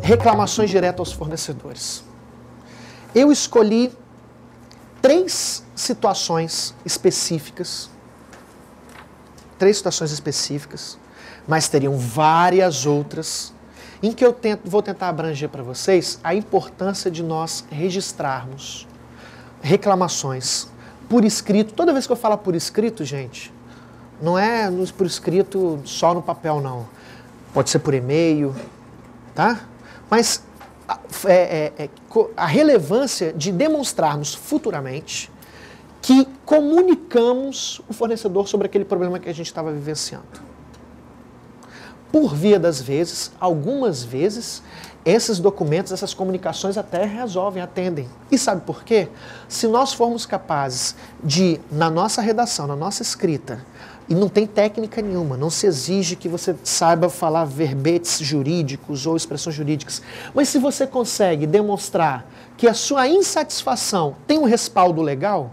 Reclamações diretas aos fornecedores. Eu escolhi 3 situações específicas, mas teriam várias outras, em que eu vou tentar abranger para vocês a importância de nós registrarmos reclamações por escrito. Toda vez que eu falo por escrito, gente, não é por escrito só no papel, não. Pode ser por e-mail, tá? Mas a relevância de demonstrarmos futuramente que comunicamos o fornecedor sobre aquele problema que a gente estava vivenciando. Por via das vezes, algumas vezes, esses documentos, essas comunicações até resolvem, atendem. E sabe por quê? Se nós formos capazes de, na nossa redação, na nossa escrita, e não tem técnica nenhuma, não se exige que você saiba falar verbetes jurídicos ou expressões jurídicas. Mas se você consegue demonstrar que a sua insatisfação tem um respaldo legal,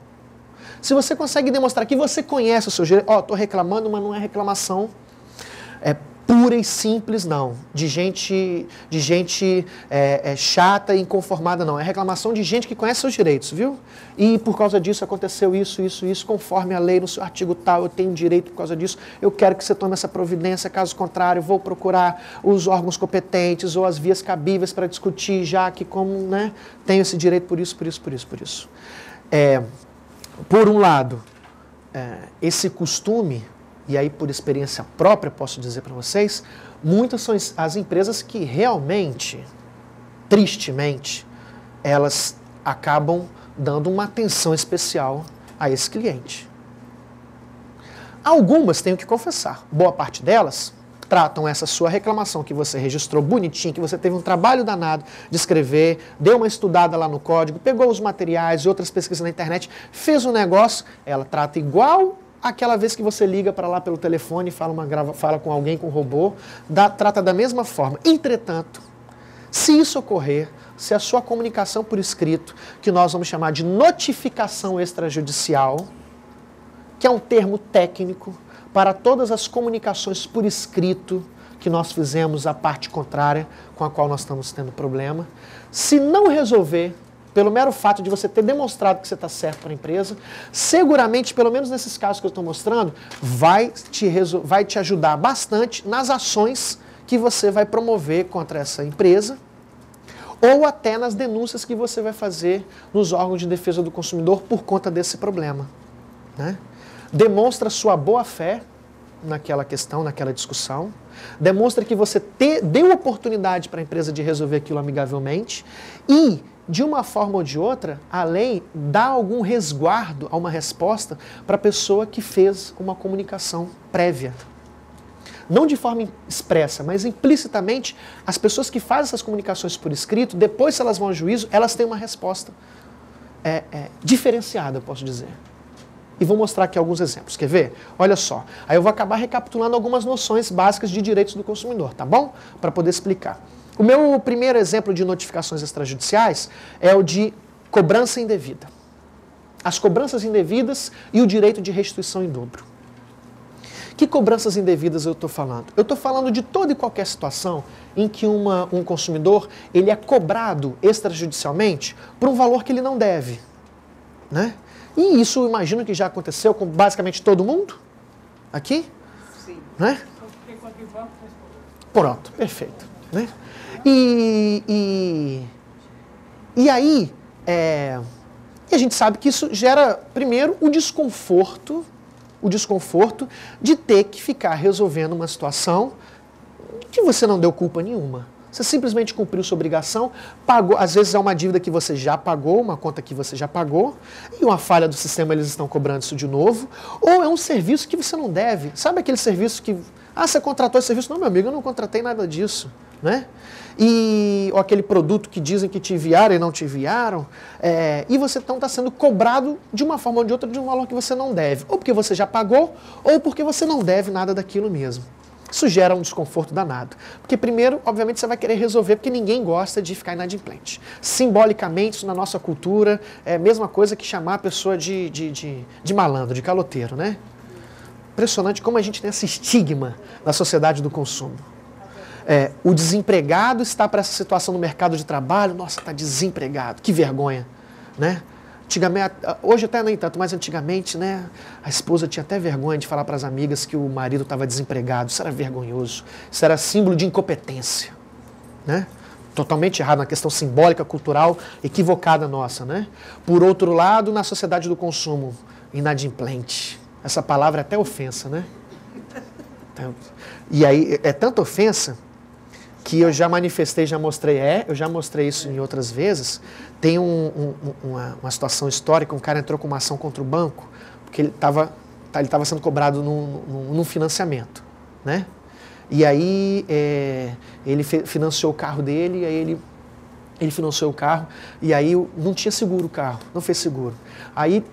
se você consegue demonstrar que você conhece o seu direito, estou reclamando, mas não é reclamação pura e simples, não. De gente chata e inconformada, não. É reclamação de gente que conhece seus direitos, viu? E por causa disso aconteceu isso, conforme a lei no seu artigo tal, eu tenho direito por causa disso, eu quero que você tome essa providência, caso contrário, vou procurar os órgãos competentes ou as vias cabíveis para discutir, já que como, né, tenho esse direito por isso. Por um lado, esse costume, e aí por experiência própria posso dizer para vocês, muitas são as empresas que realmente, tristemente, elas acabam dando uma atenção especial a esse cliente. Algumas, tenho que confessar, boa parte delas tratam essa sua reclamação que você registrou bonitinho, que você teve um trabalho danado de escrever, deu uma estudada lá no código, pegou os materiais e outras pesquisas na internet, fez um negócio, ela trata igual aquela vez que você liga para lá pelo telefone e fala com alguém, com um robô, trata da mesma forma. Entretanto, se isso ocorrer, se a sua comunicação por escrito, que nós vamos chamar de notificação extrajudicial, que é um termo técnico para todas as comunicações por escrito que nós fizemos à parte contrária com a qual nós estamos tendo problema, se não resolver, pelo mero fato de você ter demonstrado que você está certo para a empresa, seguramente, pelo menos nesses casos que eu estou mostrando, vai te ajudar bastante nas ações que você vai promover contra essa empresa ou até nas denúncias que você vai fazer nos órgãos de defesa do consumidor por conta desse problema, né? Demonstra sua boa-fé naquela questão, naquela discussão, demonstra que você deu oportunidade para a empresa de resolver aquilo amigavelmente e, de uma forma ou de outra, a lei dá algum resguardo a uma resposta para a pessoa que fez uma comunicação prévia. Não de forma expressa, mas implicitamente, as pessoas que fazem essas comunicações por escrito, depois se elas vão ao juízo, elas têm uma resposta diferenciada, eu posso dizer. E vou mostrar aqui alguns exemplos. Quer ver? Olha só. Aí eu vou acabar recapitulando algumas noções básicas de direitos do consumidor, tá bom? Para poder explicar. O meu primeiro exemplo de notificações extrajudiciais é o de cobrança indevida. As cobranças indevidas e o direito de restituição em dobro. Que cobranças indevidas eu estou falando? Eu estou falando de toda e qualquer situação em que um consumidor ele é cobrado extrajudicialmente por um valor que ele não deve, né? E isso eu imagino que já aconteceu com basicamente todo mundo aqui? Sim. Né? Pronto, perfeito. Né? E aí, a gente sabe que isso gera, primeiro, o desconforto de ter que ficar resolvendo uma situação que você não deu culpa nenhuma. Você simplesmente cumpriu sua obrigação, pagou, às vezes é uma dívida que você já pagou, uma conta que você já pagou, e uma falha do sistema eles estão cobrando isso de novo, ou é um serviço que você não deve. Sabe aquele serviço que, você contratou esse serviço? Não, meu amigo, eu não contratei nada disso, né? Ou aquele produto que dizem que te enviaram e não te enviaram, e você então está sendo cobrado de uma forma ou de outra de um valor que você não deve, ou porque você já pagou, ou porque você não deve nada daquilo mesmo. Isso gera um desconforto danado. Porque primeiro, obviamente, você vai querer resolver, porque ninguém gosta de ficar inadimplente. Simbolicamente, isso na nossa cultura é a mesma coisa que chamar a pessoa de malandro, de caloteiro, né? Impressionante como a gente tem esse estigma na sociedade do consumo. O desempregado está para essa situação no mercado de trabalho, nossa, está desempregado, que vergonha, né? Antigamente, hoje até nem tanto, mas antigamente, né, a esposa tinha até vergonha de falar para as amigas que o marido estava desempregado. Isso era vergonhoso. Isso era símbolo de incompetência, né? Totalmente errado, uma questão simbólica, cultural, equivocada nossa, né? Por outro lado, na sociedade do consumo, inadimplente. Essa palavra é até ofensa, né? E aí, é tanta ofensa que eu já manifestei, eu já mostrei isso em outras vezes. Tem uma situação histórica, um cara entrou com uma ação contra o banco, porque ele estava sendo cobrado num financiamento, né? E aí ele financiou o carro dele, aí ele financiou o carro, e aí não tinha seguro o carro, não fez seguro. Aí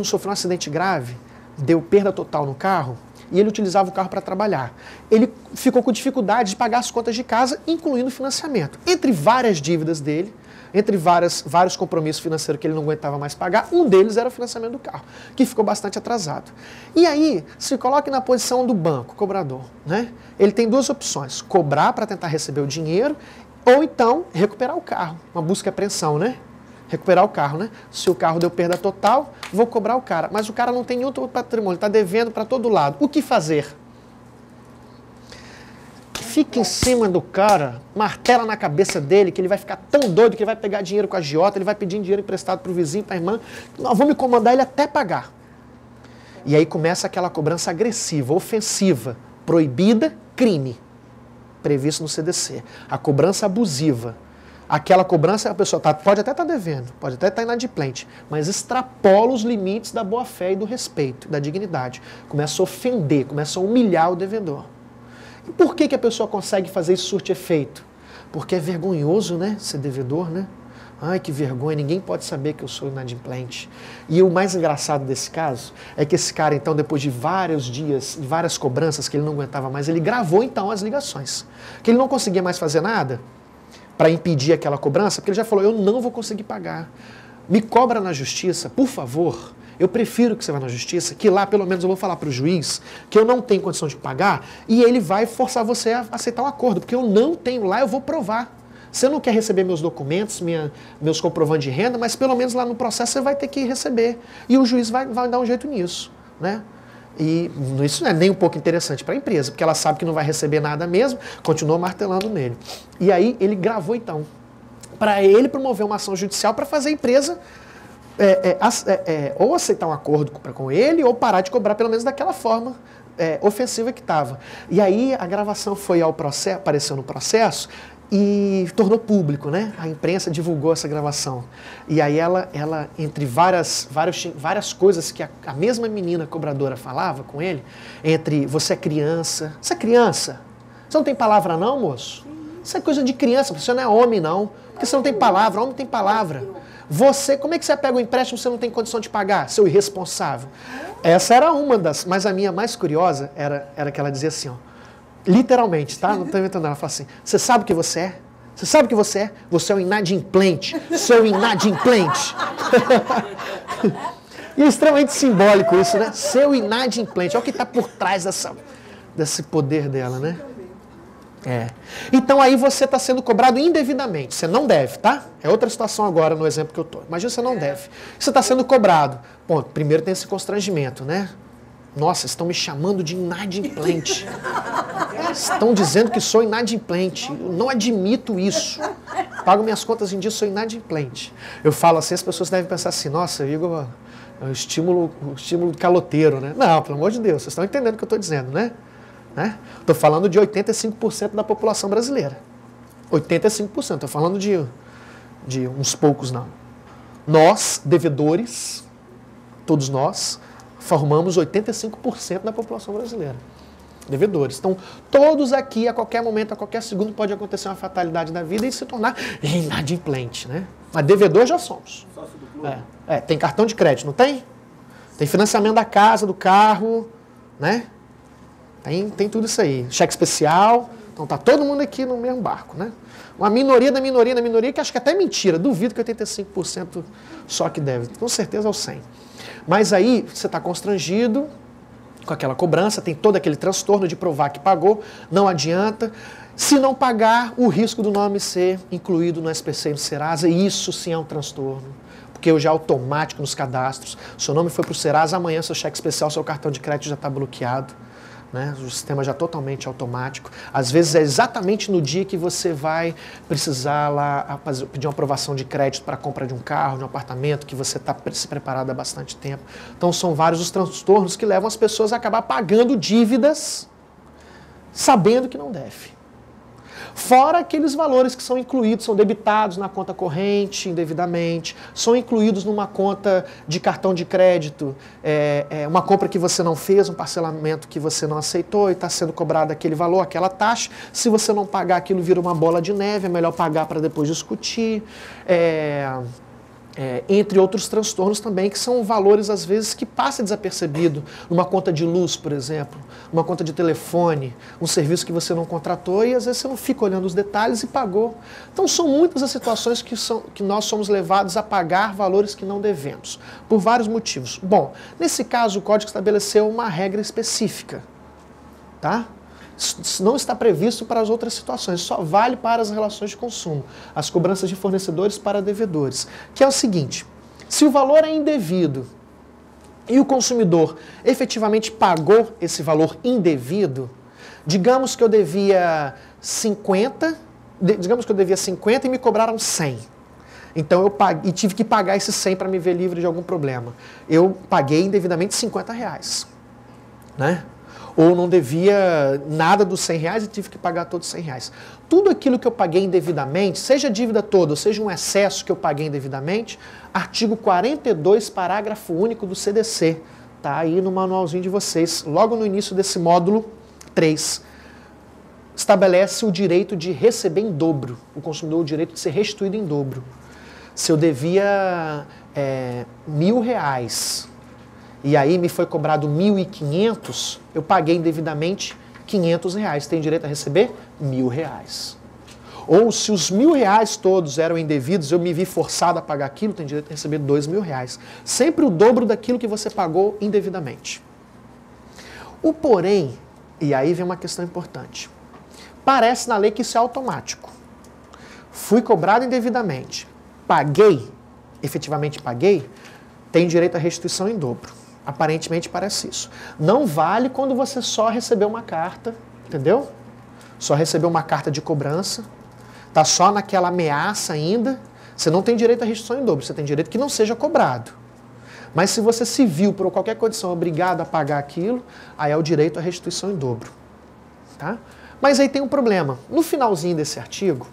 sofreu um acidente grave, deu perda total no carro, e ele utilizava o carro para trabalhar. Ele ficou com dificuldade de pagar as contas de casa, incluindo o financiamento. Entre várias dívidas dele, entre vários compromissos financeiros que ele não aguentava mais pagar, um deles era o financiamento do carro, que ficou bastante atrasado. E aí, se coloque na posição do banco, cobrador, né? Ele tem duas opções: cobrar para tentar receber o dinheiro, ou então recuperar o carro, uma busca e apreensão, né? Recuperar o carro, né? Se o carro deu perda total, vou cobrar o cara. Mas o cara não tem nenhum patrimônio, está devendo para todo lado. O que fazer? Fica em cima do cara, martela na cabeça dele, que ele vai ficar tão doido que ele vai pegar dinheiro com a agiota, ele vai pedir dinheiro emprestado para o vizinho, para a irmã. Nós vamos incomodar ele até pagar. E aí começa aquela cobrança agressiva, ofensiva, proibida, crime, previsto no CDC. A cobrança abusiva. Aquela cobrança, a pessoa pode até estar devendo, pode até estar inadimplente, mas extrapola os limites da boa-fé e do respeito, da dignidade. Começa a ofender, começa a humilhar o devedor. E por que a pessoa consegue fazer isso surte efeito? Porque é vergonhoso, né, ser devedor, né? Ai, que vergonha, ninguém pode saber que eu sou inadimplente. E o mais engraçado desse caso é que esse cara, então, depois de vários dias, várias cobranças que ele não aguentava mais, ele gravou, então, as ligações. Que ele não conseguia mais fazer nada para impedir aquela cobrança, porque ele já falou, eu não vou conseguir pagar. Me cobra na justiça, por favor. Eu prefiro que você vá na justiça, que lá pelo menos eu vou falar para o juiz que eu não tenho condição de pagar e ele vai forçar você a aceitar um acordo, porque eu não tenho lá, eu vou provar. Você não quer receber meus documentos, meus comprovantes de renda, mas pelo menos lá no processo você vai ter que receber. E o juiz vai dar um jeito nisso, né? E isso não é nem um pouco interessante para a empresa, porque ela sabe que não vai receber nada mesmo, continua martelando nele. E aí ele gravou então, para ele promover uma ação judicial para fazer a empresa ou aceitar um acordo com ele ou parar de cobrar pelo menos daquela forma ofensiva que estava. E aí a gravação foi ao processo, apareceu no processo e tornou público, né? A imprensa divulgou essa gravação. E aí ela entre várias coisas que a mesma menina cobradora falava com ele, entre você é criança, você não tem palavra não, moço? Isso é coisa de criança, você não é homem não, porque você não tem palavra, homem tem palavra. Você, como é que você pega o empréstimo se você não tem condição de pagar, seu irresponsável? Essa era uma das, mas a minha mais curiosa era que ela dizia assim, ó, literalmente, tá? Não estou inventando nada. Ela fala assim, você sabe o que você é? Você sabe o que você é? Você é um inadimplente. Seu inadimplente. E é extremamente simbólico isso, né? Seu inadimplente. Olha o que está por trás desse poder dela, né? Então aí você está sendo cobrado indevidamente. Você não deve, tá? É outra situação agora no exemplo que eu estou. Imagina você não deve. Você está sendo cobrado. Bom, primeiro tem esse constrangimento, né? Nossa, estão me chamando de inadimplente. Estão dizendo que sou inadimplente. Eu não admito isso. Pago minhas contas em dia, sou inadimplente. Eu falo assim, as pessoas devem pensar assim, nossa, Igor, é um estímulo caloteiro, né? Não, pelo amor de Deus, vocês estão entendendo o que eu estou dizendo, né? Estou falando de 85% da população brasileira. 85%, estou falando de uns poucos, não. Nós, devedores, todos nós, formamos 85% da população brasileira. Devedores. Então, todos aqui, a qualquer momento, a qualquer segundo, pode acontecer uma fatalidade da vida e se tornar inadimplente, né? Mas devedor já somos. Sócio do clube. Tem cartão de crédito, não tem? Tem financiamento da casa, do carro, né? Tem tudo isso aí. Cheque especial, então tá todo mundo aqui no mesmo barco, né? Uma minoria da minoria da minoria, que acho que até é mentira. Duvido que 85% só que deve. Com certeza é o 100%. Mas aí você está constrangido com aquela cobrança, tem todo aquele transtorno de provar que pagou, não adianta. Se não pagar, o risco do nome ser incluído no SPC e no Serasa, isso sim é um transtorno. Porque hoje é automático nos cadastros. Seu nome foi para o Serasa, amanhã seu cheque especial, seu cartão de crédito já está bloqueado. Né? O sistema já é totalmente automático. Às vezes é exatamente no dia que você vai precisar lá pedir uma aprovação de crédito para a compra de um carro, de um apartamento, que você está se preparado há bastante tempo. Então são vários os transtornos que levam as pessoas a acabar pagando dívidas sabendo que não deve. Fora aqueles valores que são incluídos, são debitados na conta corrente indevidamente, são incluídos numa conta de cartão de crédito, uma compra que você não fez, um parcelamento que você não aceitou e está sendo cobrado aquele valor, aquela taxa. Se você não pagar, aquilo vira uma bola de neve, é melhor pagar para depois discutir. Entre outros transtornos também, que são valores, às vezes, que passam desapercebido. Uma conta de luz, por exemplo, uma conta de telefone, um serviço que você não contratou e, às vezes, você não fica olhando os detalhes e pagou. Então, são muitas as situações que nós somos levados a pagar valores que não devemos, por vários motivos. Bom, nesse caso, o Código estabeleceu uma regra específica, tá? Não está previsto para as outras situações, só vale para as relações de consumo, as cobranças de fornecedores para devedores, que é o seguinte: se o valor é indevido e o consumidor efetivamente pagou esse valor indevido, digamos que eu devia 50 e me cobraram 100. Então eu paguei, e tive que pagar esse 100 para me ver livre de algum problema. Eu paguei indevidamente R$50, né? Ou não devia nada dos R$100 e tive que pagar todos os R$100. Tudo aquilo que eu paguei indevidamente, seja a dívida toda, ou seja um excesso que eu paguei indevidamente, artigo 42, parágrafo único do CDC, tá aí no manualzinho de vocês, logo no início desse módulo 3, estabelece o direito de receber em dobro, o consumidor o direito de ser restituído em dobro. Se eu devia R$1.000, e aí me foi cobrado 1.500, eu paguei indevidamente R$500. Tem direito a receber R$1.000. Ou se os R$1.000 todos eram indevidos, eu me vi forçado a pagar aquilo, tem direito a receber R$2.000. Sempre o dobro daquilo que você pagou indevidamente. O porém, e aí vem uma questão importante, parece na lei que isso é automático. Fui cobrado indevidamente, paguei, efetivamente paguei, tem direito à restituição em dobro. Aparentemente parece isso. Não vale quando você só recebeu uma carta, entendeu? Só recebeu uma carta de cobrança, está só naquela ameaça ainda, você não tem direito à restituição em dobro, você tem direito que não seja cobrado. Mas se você se viu por qualquer condição obrigado a pagar aquilo, aí é o direito à restituição em dobro. Tá? Mas aí tem um problema. No finalzinho desse artigo,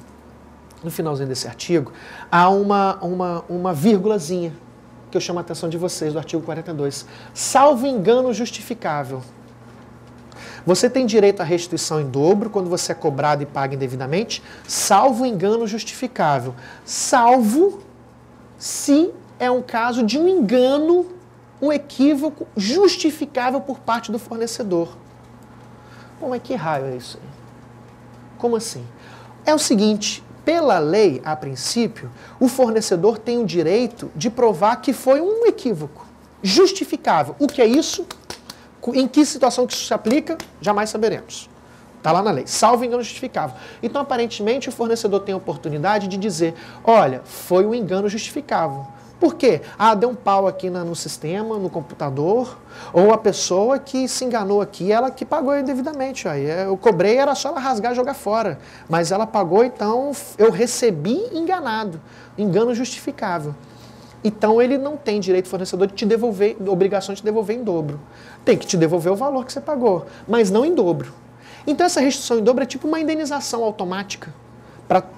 há uma vírgulazinha, que eu chamo a atenção de vocês, do artigo 42. Salvo engano justificável. Você tem direito à restituição em dobro quando você é cobrado e paga indevidamente, salvo engano justificável. Salvo se é um caso de um engano, um equívoco justificável por parte do fornecedor. Pô, mas que raio é isso aí? Como assim? É o seguinte, pela lei, a princípio, o fornecedor tem o direito de provar que foi um equívoco justificável. O que é isso? Em que situação que isso se aplica? Jamais saberemos. Está lá na lei. Salvo engano justificável. Então, aparentemente, o fornecedor tem a oportunidade de dizer, olha, foi um engano justificável. Por quê? Ah, deu um pau aqui no sistema, no computador, ou a pessoa que se enganou aqui, ela que pagou indevidamente. Aí eu cobrei, era só ela rasgar e jogar fora. Mas ela pagou, então eu recebi enganado. Engano justificável. Então ele não tem direito, fornecedor, de te devolver, obrigação de te devolver em dobro. Tem que te devolver o valor que você pagou, mas não em dobro. Então essa restituição em dobro é tipo uma indenização automática,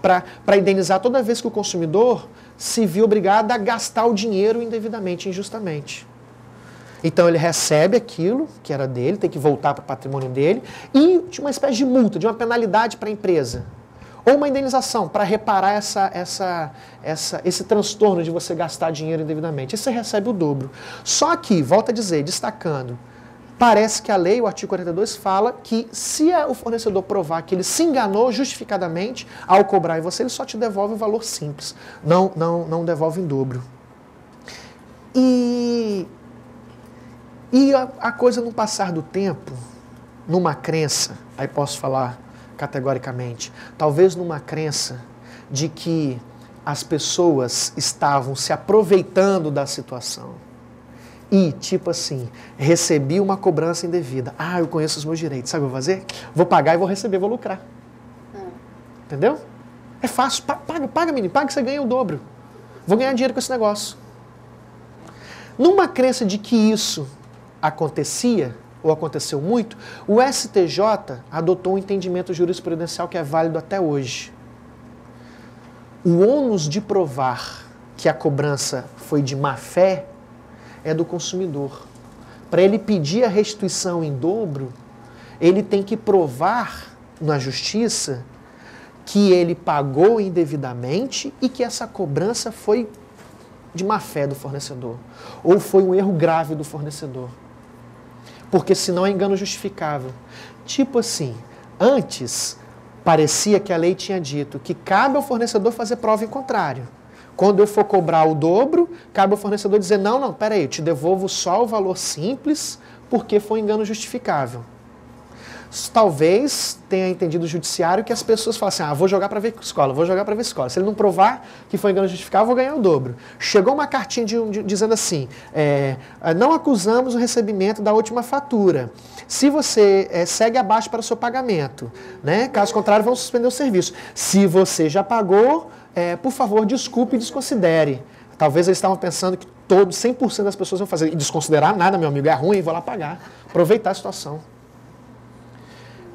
para indenizar toda vez que o consumidor se viu obrigado a gastar o dinheiro indevidamente, injustamente. Então ele recebe aquilo que era dele, tem que voltar para o patrimônio dele, e de uma espécie de multa, de uma penalidade para a empresa. Ou uma indenização para reparar esse transtorno de você gastar dinheiro indevidamente. E você recebe o dobro. Só que, volto a dizer, destacando, Parece que a lei, o artigo 42, fala que se o fornecedor provar que ele se enganou justificadamente ao cobrar em você, ele só te devolve o valor simples, não devolve em dobro. E a coisa no passar do tempo, numa crença, aí posso falar categoricamente, talvez numa crença de que as pessoas estavam se aproveitando da situação. E, tipo assim, recebi uma cobrança indevida. Ah, eu conheço os meus direitos. Sabe o que eu vou fazer? Vou pagar e vou receber, vou lucrar. Entendeu? É fácil. Paga, menino. Paga que você ganha o dobro. Vou ganhar dinheiro com esse negócio. Numa crença de que isso acontecia, ou aconteceu muito, o STJ adotou um entendimento jurisprudencial que é válido até hoje. O ônus de provar que a cobrança foi de má fé é do consumidor. Para ele pedir a restituição em dobro, ele tem que provar na justiça que ele pagou indevidamente e que essa cobrança foi de má fé do fornecedor, ou foi um erro grave do fornecedor. Porque senão é engano justificável. Tipo assim, antes parecia que a lei tinha dito que cabe ao fornecedor fazer prova em contrário. Quando eu for cobrar o dobro, cabe ao fornecedor dizer, não, peraí, eu te devolvo só o valor simples, porque foi engano justificável. Talvez tenha entendido o judiciário que as pessoas falam assim, vou jogar para ver escola, vou jogar para ver escola. Se ele não provar que foi engano justificável, eu vou ganhar o dobro. Chegou uma cartinha dizendo assim, não acusamos o recebimento da última fatura. Se você segue abaixo para o seu pagamento, né? Caso contrário, vamos suspender o serviço. Se você já pagou, por favor, desculpe e desconsidere. Talvez eles estavam pensando que 100% das pessoas vão fazer. E desconsiderar nada, meu amigo, é ruim, vou lá pagar. Aproveitar a situação.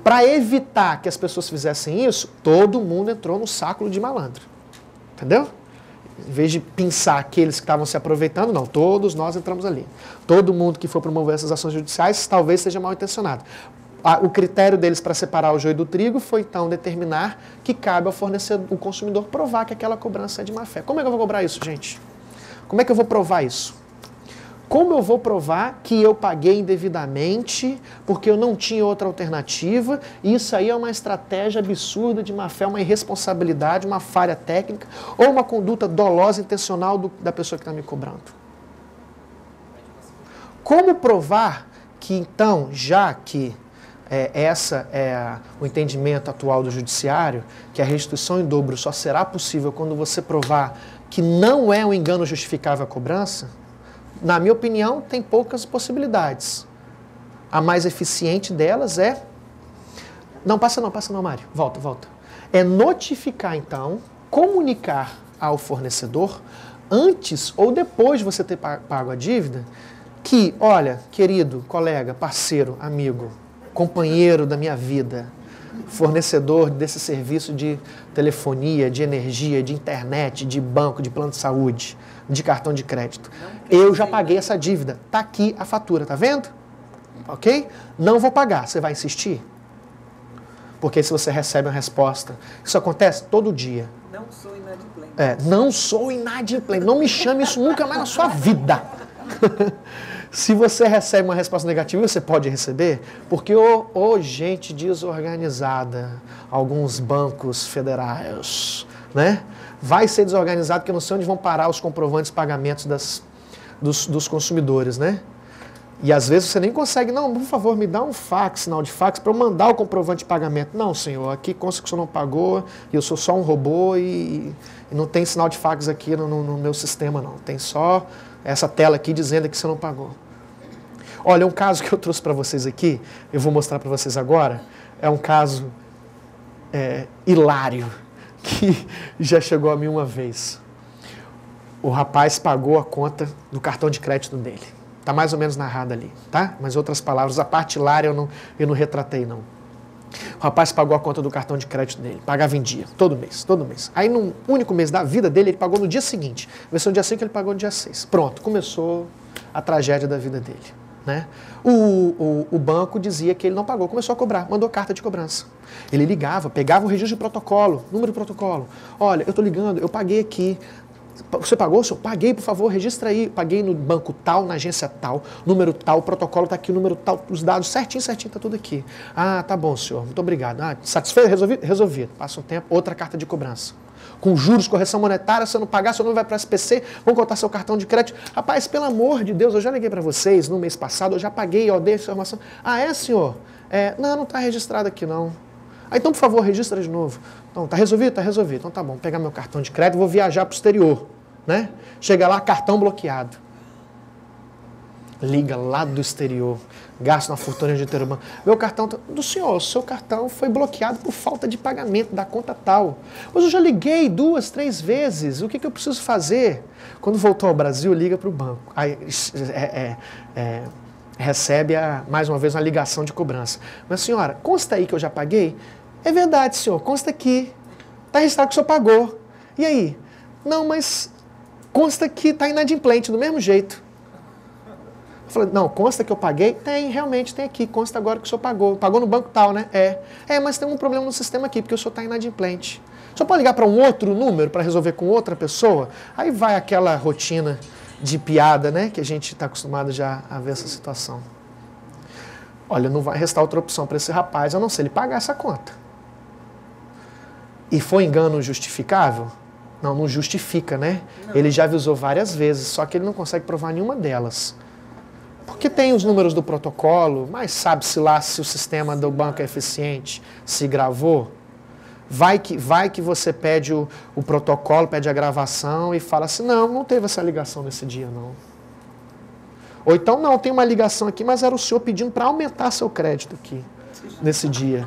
Para evitar que as pessoas fizessem isso, todo mundo entrou no saco de malandro. Entendeu? Em vez de pensar aqueles que estavam se aproveitando, não, todos nós entramos ali. Todo mundo que for promover essas ações judiciais talvez seja mal intencionado. O critério deles para separar o joio do trigo foi, então, determinar que cabe ao fornecedor, o consumidor provar que aquela cobrança é de má fé. Como é que eu vou cobrar isso, gente? Como é que eu vou provar isso? Como eu vou provar que eu paguei indevidamente porque eu não tinha outra alternativa? E isso aí é uma estratégia absurda de má fé, uma irresponsabilidade, uma falha técnica ou uma conduta dolosa intencional da pessoa que está me cobrando. Como provar que, então, já que essa é o entendimento atual do judiciário, que a restituição em dobro só será possível quando você provar que não é um engano justificável a cobrança, na minha opinião, tem poucas possibilidades. A mais eficiente delas é... Não, passa não, Mário. Volta. É notificar, então, comunicar ao fornecedor, antes ou depois de você ter pago a dívida, que, olha, querido, colega, parceiro, amigo, companheiro da minha vida, fornecedor desse serviço de telefonia, de energia, de internet, de banco, de plano de saúde, de cartão de crédito. Eu já paguei essa dívida. Está aqui a fatura, tá vendo? Ok? Não vou pagar. Você vai insistir? Porque se você recebe uma resposta... Isso acontece todo dia. Não sou inadimplente. Não sou inadimplente. Não me chame isso nunca mais na sua vida. Se você recebe uma resposta negativa, você pode receber, porque gente desorganizada, alguns bancos federais, né? Vai ser desorganizado, porque eu não sei onde vão parar os comprovantes de pagamentos dos consumidores, né? E às vezes você nem consegue, não, por favor, me dá um fax, sinal de fax, para eu mandar o comprovante de pagamento. Não, senhor, aqui consta que o senhor não pagou, e eu sou só um robô e não tem sinal de fax aqui no meu sistema, não. Tem só essa tela aqui dizendo que você não pagou. Olha, um caso que eu trouxe para vocês aqui, eu vou mostrar para vocês agora, é um caso hilário, que já chegou a mim uma vez. O rapaz pagou a conta do cartão de crédito dele. Está mais ou menos narrado ali, tá? Mas outras palavras, a parte hilária eu não retratei, não. O rapaz pagou a conta do cartão de crédito dele, pagava em dia, todo mês. Aí, num único mês da vida dele, ele pagou no dia seguinte. Vai ser no dia 5, ele pagou no dia 6. Pronto, começou a tragédia da vida dele. Né? O banco dizia que ele não pagou, começou a cobrar, mandou carta de cobrança. Ele ligava, pegava o registro de protocolo, número de protocolo. Olha, eu estou ligando, eu paguei aqui, Você pagou, senhor? Paguei, por favor, registra aí. Paguei no banco tal, na agência tal, número tal, o protocolo está aqui, o número tal, os dados certinho, está tudo aqui. Ah, tá bom, senhor, muito obrigado. Ah, satisfeito? Resolvido? Resolvido. Passa um tempo, outra carta de cobrança. Com juros, correção monetária, se eu não pagar, seu nome vai para o SPC, vão contar seu cartão de crédito. Rapaz, pelo amor de Deus, eu já liguei para vocês no mês passado, eu já paguei, ó, dei a informação. Ah, é, senhor? Não está registrado aqui, não. Ah, então, por favor, registra de novo. Então, tá resolvido? Tá resolvido. Então, tá bom, vou pegar meu cartão de crédito e vou viajar para o exterior. Né? Chega lá, cartão bloqueado. Liga lá do exterior, gasta uma fortuna de ter o banco. Meu cartão do senhor, o seu cartão foi bloqueado por falta de pagamento da conta tal. Mas eu já liguei 2, 3 vezes, o que eu preciso fazer? Quando voltou ao Brasil, liga para o banco. Aí, recebe mais uma vez uma ligação de cobrança. Mas senhora, consta aí que eu já paguei? É verdade, senhor, consta aqui. Está registrado que o senhor pagou. E aí? Não, mas consta que está inadimplente, do mesmo jeito. Eu falei, não, consta que eu paguei? Tem, realmente tem aqui, consta agora que o senhor pagou. Pagou no banco tal, né? Mas tem um problema no sistema aqui, porque o senhor está inadimplente. O senhor pode ligar para um outro número para resolver com outra pessoa? Aí vai aquela rotina de piada, né? Que a gente está acostumado já a ver essa situação. Olha, não vai restar outra opção para esse rapaz, a não ser ele pagar essa conta. E foi engano justificável? Não, não justifica, né? Não. Ele já avisou várias vezes, só que ele não consegue provar nenhuma delas. Porque tem os números do protocolo, mas sabe-se lá se o sistema do banco é eficiente, se gravou. Vai que você pede o protocolo, pede a gravação e fala assim, não teve essa ligação nesse dia, não. Ou então, não, tem uma ligação aqui, mas era o senhor pedindo para aumentar seu crédito aqui, nesse dia.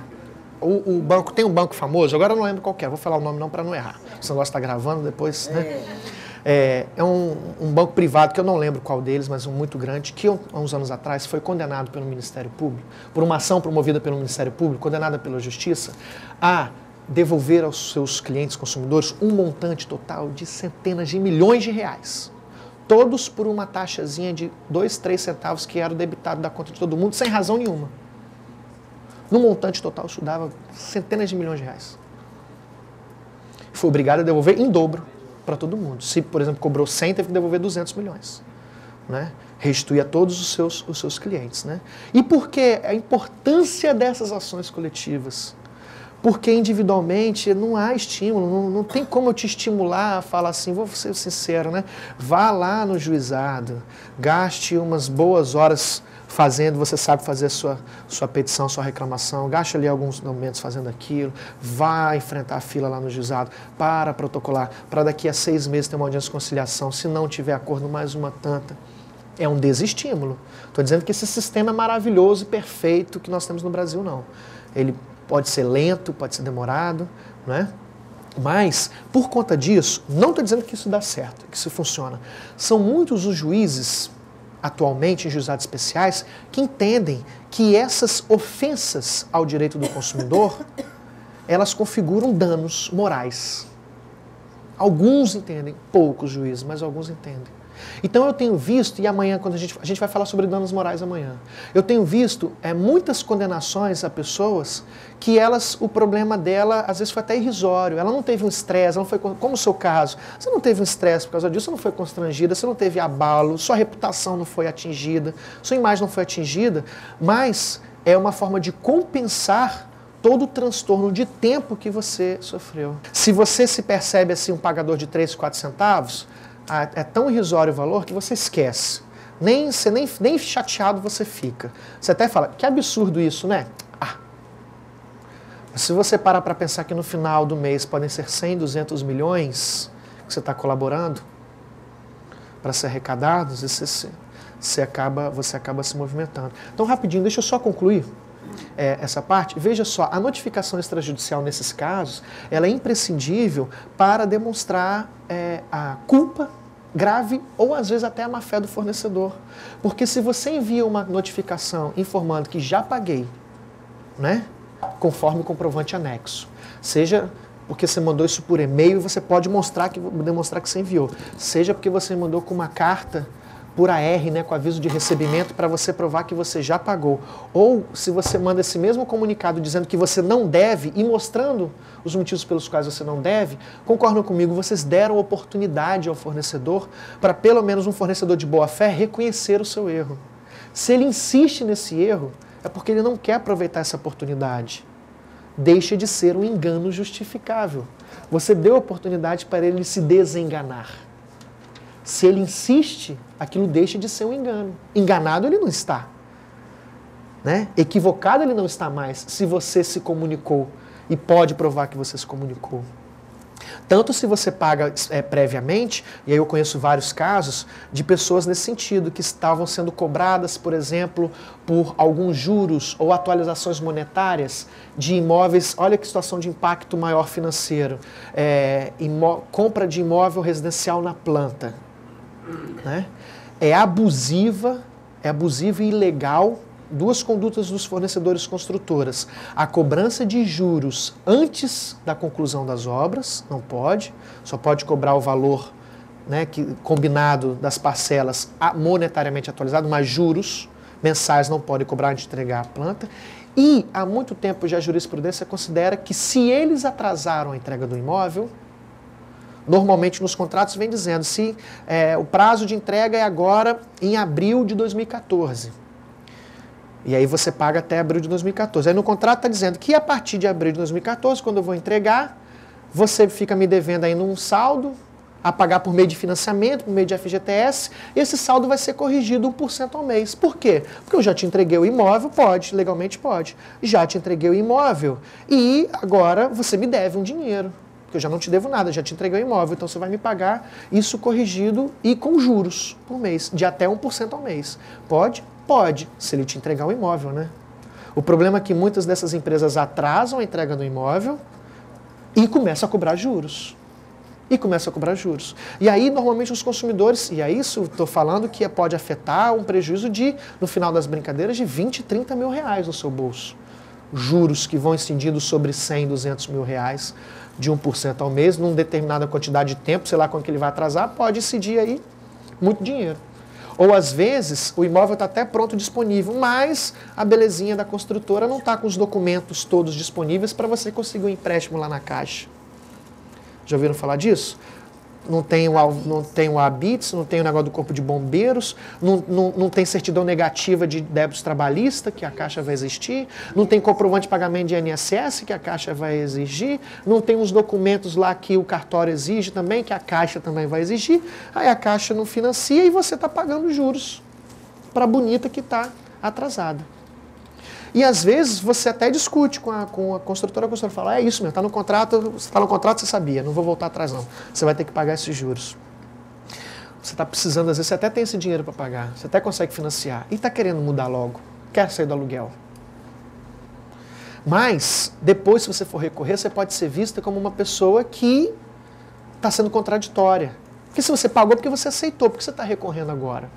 O banco, tem um banco famoso, agora eu não lembro qual que é, vou falar o nome não para não errar. Você não gosta de estar gravando depois, né? É um banco privado, que eu não lembro qual deles, mas um muito grande, que há uns anos atrás foi condenado pelo Ministério Público, por uma ação promovida pelo Ministério Público, condenada pela Justiça, a devolver aos seus clientes consumidores um montante total de centenas de milhões de reais. Todos por uma taxazinha de 2, 3 centavos que era debitado da conta de todo mundo, sem razão nenhuma. No montante total, isso dava centenas de milhões de reais. Foi obrigado a devolver em dobro para todo mundo. Se, por exemplo, cobrou 100, teve que devolver 200 milhões. Né? Restituir a todos os seus clientes. Né? E por que a importância dessas ações coletivas? Porque individualmente não há estímulo, não tem como eu te estimular a falar assim, vou ser sincero, né? Vá lá no juizado, gaste umas boas horas fazendo, você sabe fazer a sua petição, sua reclamação, gaste ali alguns momentos fazendo aquilo, vá enfrentar a fila lá no juizado, para protocolar, para daqui a 6 meses ter uma audiência de conciliação, se não tiver acordo, mais uma tanta. É um desestímulo. Estou dizendo que esse sistema é maravilhoso e perfeito que nós temos no Brasil, não. Ele pode ser lento, pode ser demorado, não é? Mas, por conta disso, não estou dizendo que isso dá certo, que isso funciona. São muitos os juízes, atualmente em juizados especiais, que entendem que essas ofensas ao direito do consumidor, elas configuram danos morais. Alguns entendem, poucos juízes, mas alguns entendem. Então eu tenho visto, e amanhã, quando a gente vai falar sobre danos morais amanhã, eu tenho visto muitas condenações a pessoas que o problema dela, às vezes, foi até irrisório. Ela não teve um estresse, não foi como o seu caso. Você não teve um estresse por causa disso, você não foi constrangida, você não teve abalo, sua reputação não foi atingida, sua imagem não foi atingida, mas é uma forma de compensar todo o transtorno de tempo que você sofreu. Se você se percebe assim um pagador de 3, 4 centavos, é tão irrisório o valor que você esquece. Nem chateado você fica. Você até fala, que absurdo isso, né? Mas se você parar para pensar que no final do mês podem ser 100, 200 milhões que você está colaborando para ser arrecadados, você acaba se movimentando. Então, rapidinho, deixa eu só concluir essa parte. Veja só, a notificação extrajudicial nesses casos, ela é imprescindível para demonstrar a culpa grave ou às vezes até a má-fé do fornecedor. Porque se você envia uma notificação informando que já paguei, né, conforme o comprovante anexo, seja porque você mandou isso por e-mail, você pode demonstrar que você enviou, seja porque você mandou com uma carta por AR, né, com aviso de recebimento, para você provar que você já pagou. Ou se você manda esse mesmo comunicado dizendo que você não deve e mostrando os motivos pelos quais você não deve, concordam comigo, vocês deram oportunidade ao fornecedor para pelo menos um fornecedor de boa fé reconhecer o seu erro. Se ele insiste nesse erro, é porque ele não quer aproveitar essa oportunidade. Deixa de ser um engano justificável. Você deu oportunidade para ele se desenganar. Se ele insiste, aquilo deixa de ser um engano. Enganado ele não está. Né? Equivocado ele não está mais, se você se comunicou e pode provar que você se comunicou. Tanto se você paga previamente, e aí eu conheço vários casos de pessoas nesse sentido, que estavam sendo cobradas, por exemplo, por alguns juros ou atualizações monetárias de imóveis. Olha que situação de impacto maior financeiro. Compra de imóvel residencial na planta. Né? É abusiva e ilegal. Duas condutas dos fornecedores construtoras. A cobrança de juros antes da conclusão das obras, não pode, só pode cobrar o valor, né, combinado das parcelas monetariamente atualizado, mas juros mensais não pode cobrar antes de entregar a planta. E há muito tempo já a jurisprudência considera que se eles atrasaram a entrega do imóvel, normalmente nos contratos vem dizendo se o prazo de entrega é agora em abril de 2014. E aí você paga até abril de 2014. Aí no contrato está dizendo que a partir de abril de 2014, quando eu vou entregar, você fica me devendo ainda um saldo a pagar por meio de financiamento, por meio de FGTS, e esse saldo vai ser corrigido 1% ao mês. Por quê? Porque eu já te entreguei o imóvel, pode, legalmente pode. Já te entreguei o imóvel e agora você me deve um dinheiro. Porque eu já não te devo nada, já te entreguei o imóvel, então você vai me pagar isso corrigido e com juros por mês, de até 1% ao mês. Pode? Pode, se ele te entregar o imóvel, né? O problema é que muitas dessas empresas atrasam a entrega do imóvel e começam a cobrar juros. E aí, normalmente, os consumidores, e é isso que estou falando, que pode afetar um prejuízo de, no final das brincadeiras, de 20, 30 mil reais no seu bolso. Juros que vão incidindo sobre 100, 200 mil reais de 1% ao mês, numa determinada quantidade de tempo, sei lá quando que ele vai atrasar, pode incidir aí muito dinheiro. Ou, às vezes, o imóvel está até pronto, disponível, mas a belezinha da construtora não está com os documentos todos disponíveis para você conseguir um empréstimo lá na Caixa. Já ouviram falar disso? Não tem o ABITS, não tem o negócio do Corpo de Bombeiros, não tem certidão negativa de débitos trabalhista, que a Caixa vai exigir, não tem comprovante de pagamento de INSS, que a Caixa vai exigir, não tem os documentos lá que o cartório exige também, que a Caixa também vai exigir, aí a Caixa não financia e você está pagando juros para a bonita que está atrasada. E às vezes você até discute com a construtora fala, é isso mesmo, está no contrato, você sabia, não vou voltar atrás não. Você vai ter que pagar esses juros. Você está precisando, às vezes você até tem esse dinheiro para pagar, você até consegue financiar, e está querendo mudar logo, quer sair do aluguel. Mas, depois se você for recorrer, você pode ser vista como uma pessoa que está sendo contraditória. Porque se você pagou, porque você aceitou, porque você está recorrendo agora.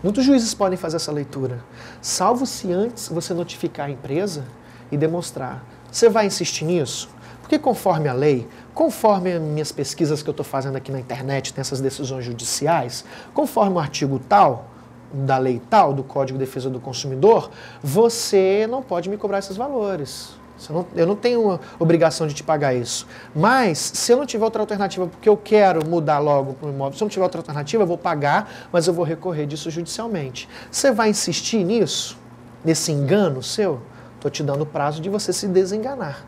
Muitos juízes podem fazer essa leitura, salvo se antes você notificar a empresa e demonstrar. Você vai insistir nisso? Porque conforme a lei, conforme as minhas pesquisas que eu estou fazendo aqui na internet, tem essas decisões judiciais, conforme o artigo tal, da lei tal, do Código de Defesa do Consumidor, você não pode me cobrar esses valores. Eu não tenho obrigação de te pagar isso. Mas, se eu não tiver outra alternativa, porque eu quero mudar logo para o imóvel, se eu não tiver outra alternativa, eu vou pagar, mas eu vou recorrer disso judicialmente. Você vai insistir nisso? Nesse engano seu? Estou te dando o prazo de você se desenganar.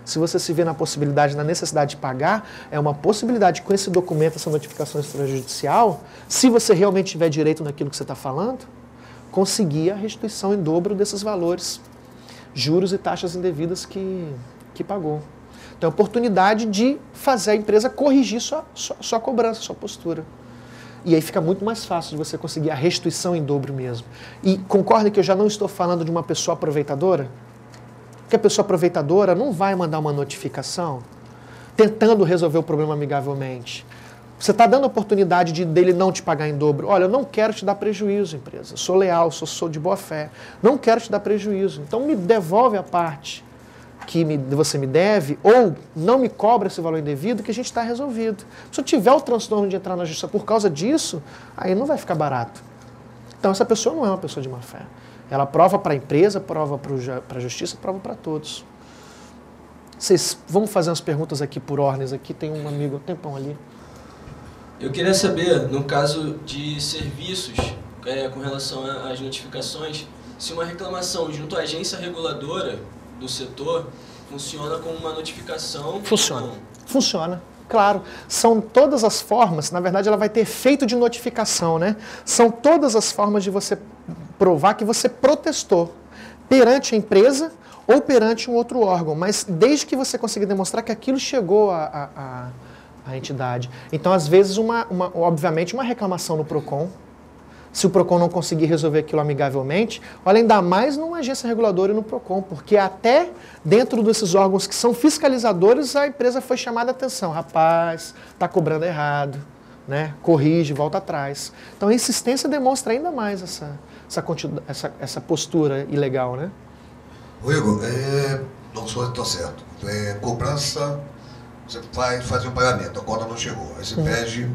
Se você se vê na possibilidade, na necessidade de pagar, é uma possibilidade com esse documento, essa notificação extrajudicial, se você realmente tiver direito naquilo que você está falando, conseguir a restituição em dobro desses valores, juros e taxas indevidas que pagou. Então, a oportunidade de fazer a empresa corrigir sua cobrança, sua postura. E aí fica muito mais fácil de você conseguir a restituição em dobro mesmo. E concorda que eu já não estou falando de uma pessoa aproveitadora? Porque a pessoa aproveitadora não vai mandar uma notificação tentando resolver o problema amigavelmente. Você está dando a oportunidade dele não te pagar em dobro. Olha, eu não quero te dar prejuízo, empresa. Sou leal, sou de boa fé. Não quero te dar prejuízo. Então me devolve a parte. que você me deve, ou não me cobra esse valor indevido, que a gente está resolvido. Se eu tiver o transtorno de entrar na justiça por causa disso, aí não vai ficar barato. Então essa pessoa não é uma pessoa de má fé. Ela prova para a empresa, prova para a justiça, prova para todos. Vocês vamos fazer umas perguntas aqui por ordens. Aqui tem um amigo, um tempão ali. Eu queria saber, no caso de serviços, com relação às notificações, se uma reclamação junto à agência reguladora do setor funciona como uma notificação. Funciona. Funciona. Claro, são todas as formas, na verdade ela vai ter efeito de notificação, né? São todas as formas de você provar que você protestou perante a empresa ou perante um outro órgão, mas desde que você consiga demonstrar que aquilo chegou à entidade. Então, às vezes, obviamente, uma reclamação no PROCON, se o PROCON não conseguir resolver aquilo amigavelmente, olha, ainda mais numa agência reguladora e no PROCON, porque até dentro desses órgãos que são fiscalizadores, a empresa foi chamada a atenção. Rapaz, está cobrando errado, né? Corrige, volta atrás. Então a insistência demonstra ainda mais essa postura ilegal, né? Ô Igor, não sou tão certo. Cobrança, você vai fazer um pagamento, a conta não chegou. Aí você pede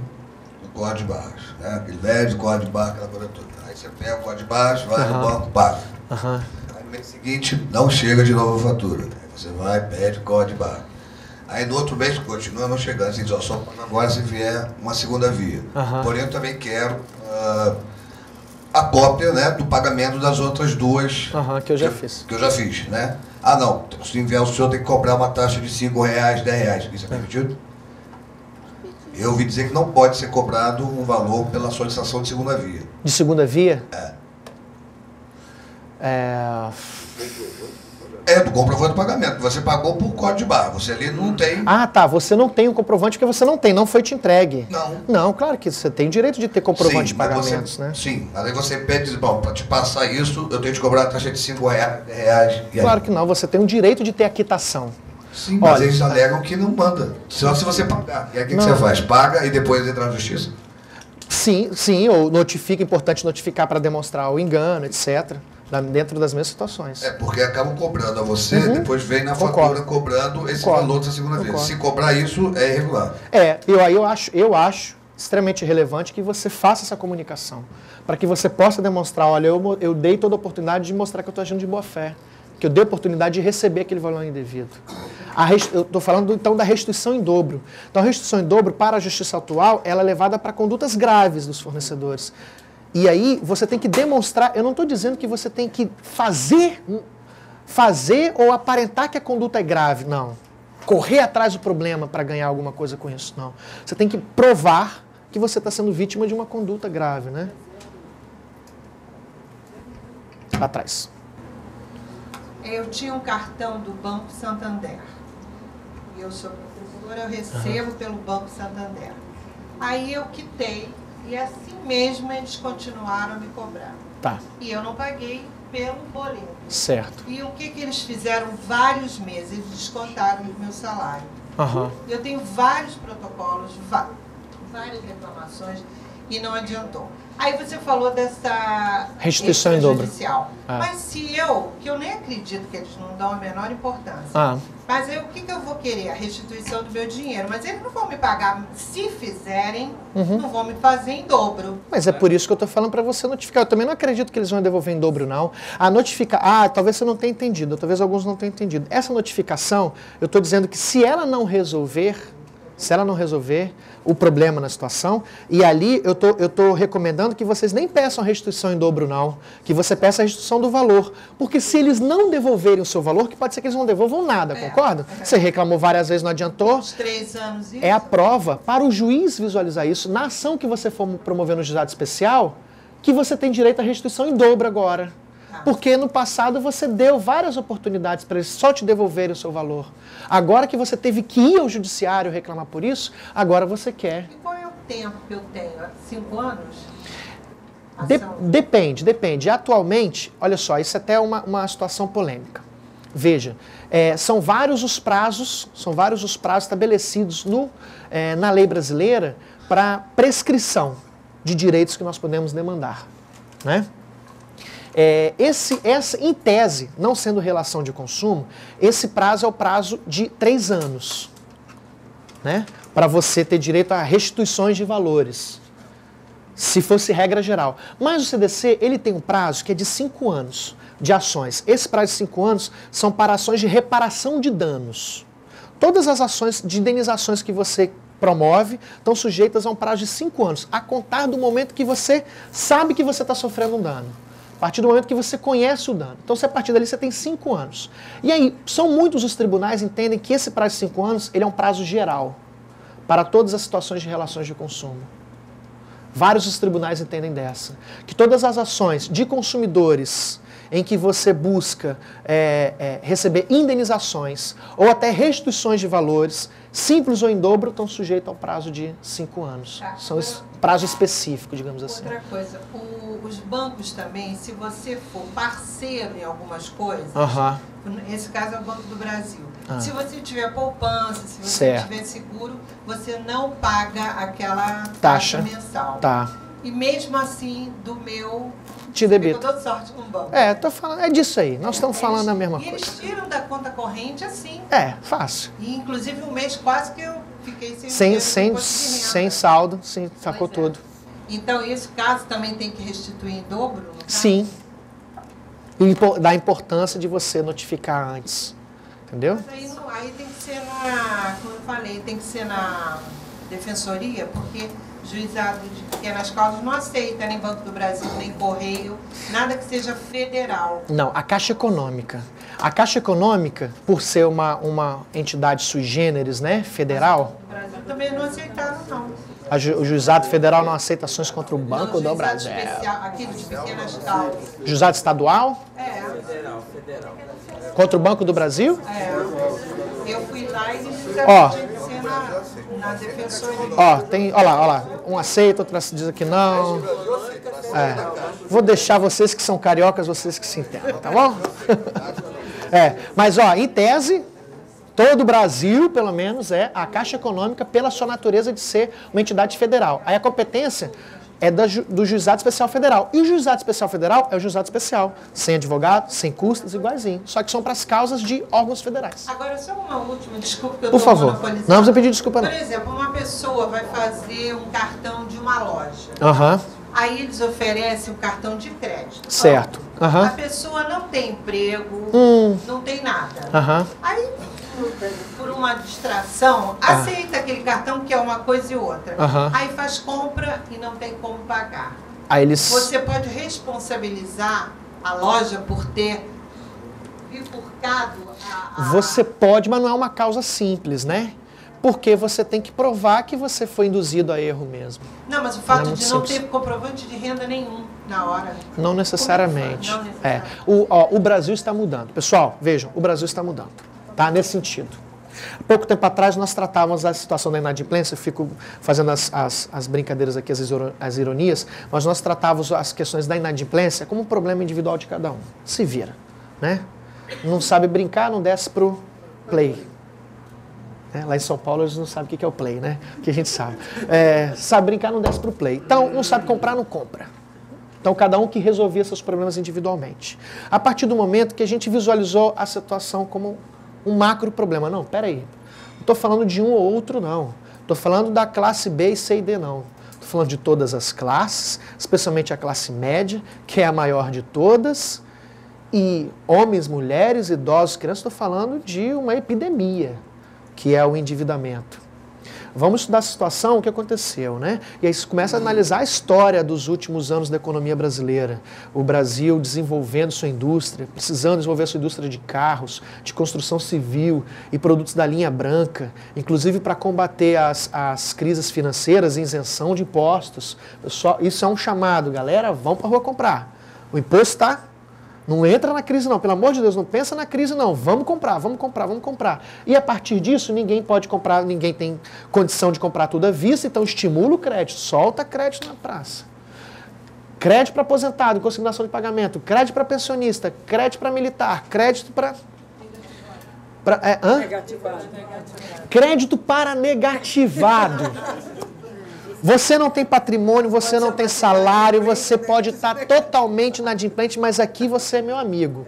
código de barras, né? Ele pede código de barra, aquela coisa toda. Aí você pega o código de barras, vai no banco, paga. Aí no mês seguinte, não chega de novo a fatura. Aí você vai, pede código de barra. Aí no outro mês continua não chegando. Assim, só paga agora se vier uma segunda via. Porém, eu também quero a cópia, né, do pagamento das outras duas que eu já fiz. Que eu já fiz, né? Ah, não. Se enviar o senhor tem que cobrar uma taxa de R$5, R$10. Isso é permitido? Eu ouvi dizer que não pode ser cobrado um valor pela solicitação de segunda via. De segunda via? Do comprovante de pagamento. Você pagou por código de barra. Você ali não tem... Ah, tá. Você não tem o comprovante porque você não tem. Não foi te entregue. Não. Não, claro que você tem direito de ter comprovante de pagamentos, né? Sim. Aí você pede, diz, bom, para te passar isso, eu tenho que cobrar a taxa de R$5, R$10. Claro que não. Você tem o direito de ter a quitação. Sim, mas eles alegam que não manda. Só se você pagar. E aí o que você faz? Paga e depois entra na justiça? Sim, ou notifica, importante notificar para demonstrar o engano, etc. Dentro das mesmas situações. Porque acabam cobrando a você, depois vem na fatura cobrando esse valor da segunda vez. Se cobrar isso, é irregular. Eu acho extremamente relevante que você faça essa comunicação. Para que você possa demonstrar, olha, eu dei toda a oportunidade de mostrar que eu estou agindo de boa fé. Que eu dei a oportunidade de receber aquele valor indevido. Eu estou falando, então, da restituição em dobro. Então, a restituição em dobro, para a justiça atual, ela é levada para condutas graves dos fornecedores. E aí, você tem que demonstrar, eu não estou dizendo que você tem que fazer ou aparentar que a conduta é grave, não. Correr atrás do problema para ganhar alguma coisa com isso, não. Você tem que provar que você está sendo vítima de uma conduta grave, né? Lá atrás. Eu tinha um cartão do Banco Santander. E eu sou professora, eu recebo pelo Banco Santander. Aí eu quitei e assim mesmo eles continuaram a me cobrar. Tá. E eu não paguei pelo boleto. Certo. E o que eles fizeram vários meses? Eles descontaram do meu salário. Eu tenho vários protocolos, várias reclamações e não adiantou. Aí você falou dessa restituição em dobro. Mas se que eu nem acredito que eles não dão a menor importância. Mas aí o que eu vou querer? A restituição do meu dinheiro. Mas eles não vão me pagar, se fizerem, não vão me fazer em dobro. Mas é por isso que eu estou falando para você notificar. Eu também não acredito que eles vão devolver em dobro, não. A notificar, talvez você não tenha entendido, talvez alguns não tenham entendido. Essa notificação, eu estou dizendo que se ela não resolver o problema na situação, e ali eu tô recomendando que vocês nem peçam a restituição em dobro, não. Que você peça a restituição do valor. Porque se eles não devolverem o seu valor, que pode ser que eles não devolvam nada, concorda? Você reclamou várias vezes, não adiantou. Uns 3 anos isso. É a prova para o juiz visualizar isso. Na ação que você for promover no juizado especial, que você tem direito à restituição em dobro agora. Porque no passado você deu várias oportunidades para eles só te devolverem o seu valor. Agora que você teve que ir ao judiciário reclamar por isso, agora você quer. E qual é o tempo que eu tenho? 5 anos? Depende. Atualmente, olha só, isso até é uma situação polêmica. Veja, são vários os prazos estabelecidos na lei brasileira para prescrição de direitos que nós podemos demandar, né? Em tese, não sendo relação de consumo, esse prazo é o prazo de 3 anos, né? Para você ter direito a restituições de valores, se fosse regra geral. Mas o CDC, ele tem um prazo que é de 5 anos de ações. Esse prazo de 5 anos são para ações de reparação de danos. Todas as ações de indenizações que você promove estão sujeitas a um prazo de 5 anos, a contar do momento que você sabe que você está sofrendo um dano. A partir do momento que você conhece o dano. Então, se a partir dali você tem 5 anos. E aí, são muitos os tribunais que entendem que esse prazo de 5 anos ele é um prazo geral para todas as situações de relações de consumo. Vários dos tribunais entendem dessa. Que todas as ações de consumidores em que você busca receber indenizações ou até restituições de valores, simples ou em dobro, estão sujeitos ao prazo de 5 anos. Tá. São prazo específico, digamos assim. Outra coisa, os bancos também, se você for parceiro em algumas coisas, esse caso é o Banco do Brasil. Se você tiver poupança, se você tiver seguro, você não paga aquela taxa mensal. Tá. E mesmo assim, do meu... Te debito. Eu dou sorte com o banco. Tô falando, é disso aí. Nós estamos falando a mesma coisa. E eles tiram da conta corrente assim. Fácil. E inclusive um mês quase que eu fiquei sem saldo, sacou tudo. Então, esse caso também tem que restituir em dobro? No caso? Sim. E da importância de você notificar antes. Entendeu? Mas aí tem que ser como eu falei, tem que ser na defensoria, porque juizado de pequenas causas não aceita nem Banco do Brasil, nem Correio, nada que seja federal. Não, a Caixa Econômica. A Caixa Econômica, por ser uma entidade sui generis, né, federal... O Brasil também não aceitaram, não. O juizado federal não aceita ações contra o Banco do Brasil. Especial, aquele de pequenas causas. Juizado estadual? Federal. Contra o Banco do Brasil? Eu fui lá e eles fizeram na defensoria. Olha lá. Um aceita, outro diz que não. Vou deixar vocês que são cariocas, vocês que se entendam, tá bom? Mas em tese, todo o Brasil, pelo menos, a Caixa Econômica pela sua natureza de ser uma entidade federal. Aí a competência é do Juizado Especial Federal. E o Juizado Especial Federal é o Juizado Especial, sem advogado, sem custas, igualzinho. Só que são para as causas de órgãos federais. Agora, só uma última, desculpa que eu Por favor, não precisa pedir desculpa não. Por exemplo, uma pessoa vai fazer um cartão de uma loja. Aí eles oferecem um cartão de crédito. Certo. A pessoa não tem emprego, não tem nada. Aí, por uma distração, aceita aquele cartão que é uma coisa e outra. Aí faz compra e não tem como pagar. Você pode responsabilizar a loja por ter bifurcado Você pode, mas não é uma causa simples, né? Porque você tem que provar que você foi induzido a erro mesmo. Não, mas o fato de não ter comprovante de renda nenhum na hora. Não necessariamente. O Brasil está mudando. Pessoal, vejam, o Brasil está mudando. Tá? Nesse sentido. Pouco tempo atrás nós tratávamos a situação da inadimplência, eu fico fazendo as brincadeiras aqui, as ironias, mas nós tratávamos as questões da inadimplência como um problema individual de cada um. Se vira, né? Não sabe brincar, não desce pro play. Lá em São Paulo eles não sabem o que é o play, né? Que a gente sabe. Sabe brincar, não desce pro play. Então, não sabe comprar, não compra. Então, cada um que resolvia seus problemas individualmente. A partir do momento que a gente visualizou a situação como um macro problema. Não, peraí. Não estou falando de um ou outro, não. Estou falando da classe B e C e D, não. Estou falando de todas as classes, especialmente a classe média, que é a maior de todas, e homens, mulheres, idosos, crianças. Estou falando de uma epidemia, que é o endividamento. Vamos estudar a situação, o que aconteceu, né? E aí você começa a analisar a história dos últimos anos da economia brasileira. O Brasil desenvolvendo sua indústria, precisando desenvolver sua indústria de carros, de construção civil e produtos da linha branca, inclusive para combater as crises financeiras e isenção de impostos. Pessoal, isso é um chamado, galera, vão para a rua comprar. O imposto está... Não entra na crise não, pelo amor de Deus, não pensa na crise não, vamos comprar. E a partir disso, ninguém pode comprar, ninguém tem condição de comprar tudo à vista, então estimula o crédito, solta crédito na praça. Crédito para aposentado, consignação de pagamento, crédito para pensionista, crédito para militar, crédito para... Negativado. Crédito para negativado. Você não tem patrimônio, você não tem salário, você pode estar totalmente inadimplente, mas aqui você é meu amigo.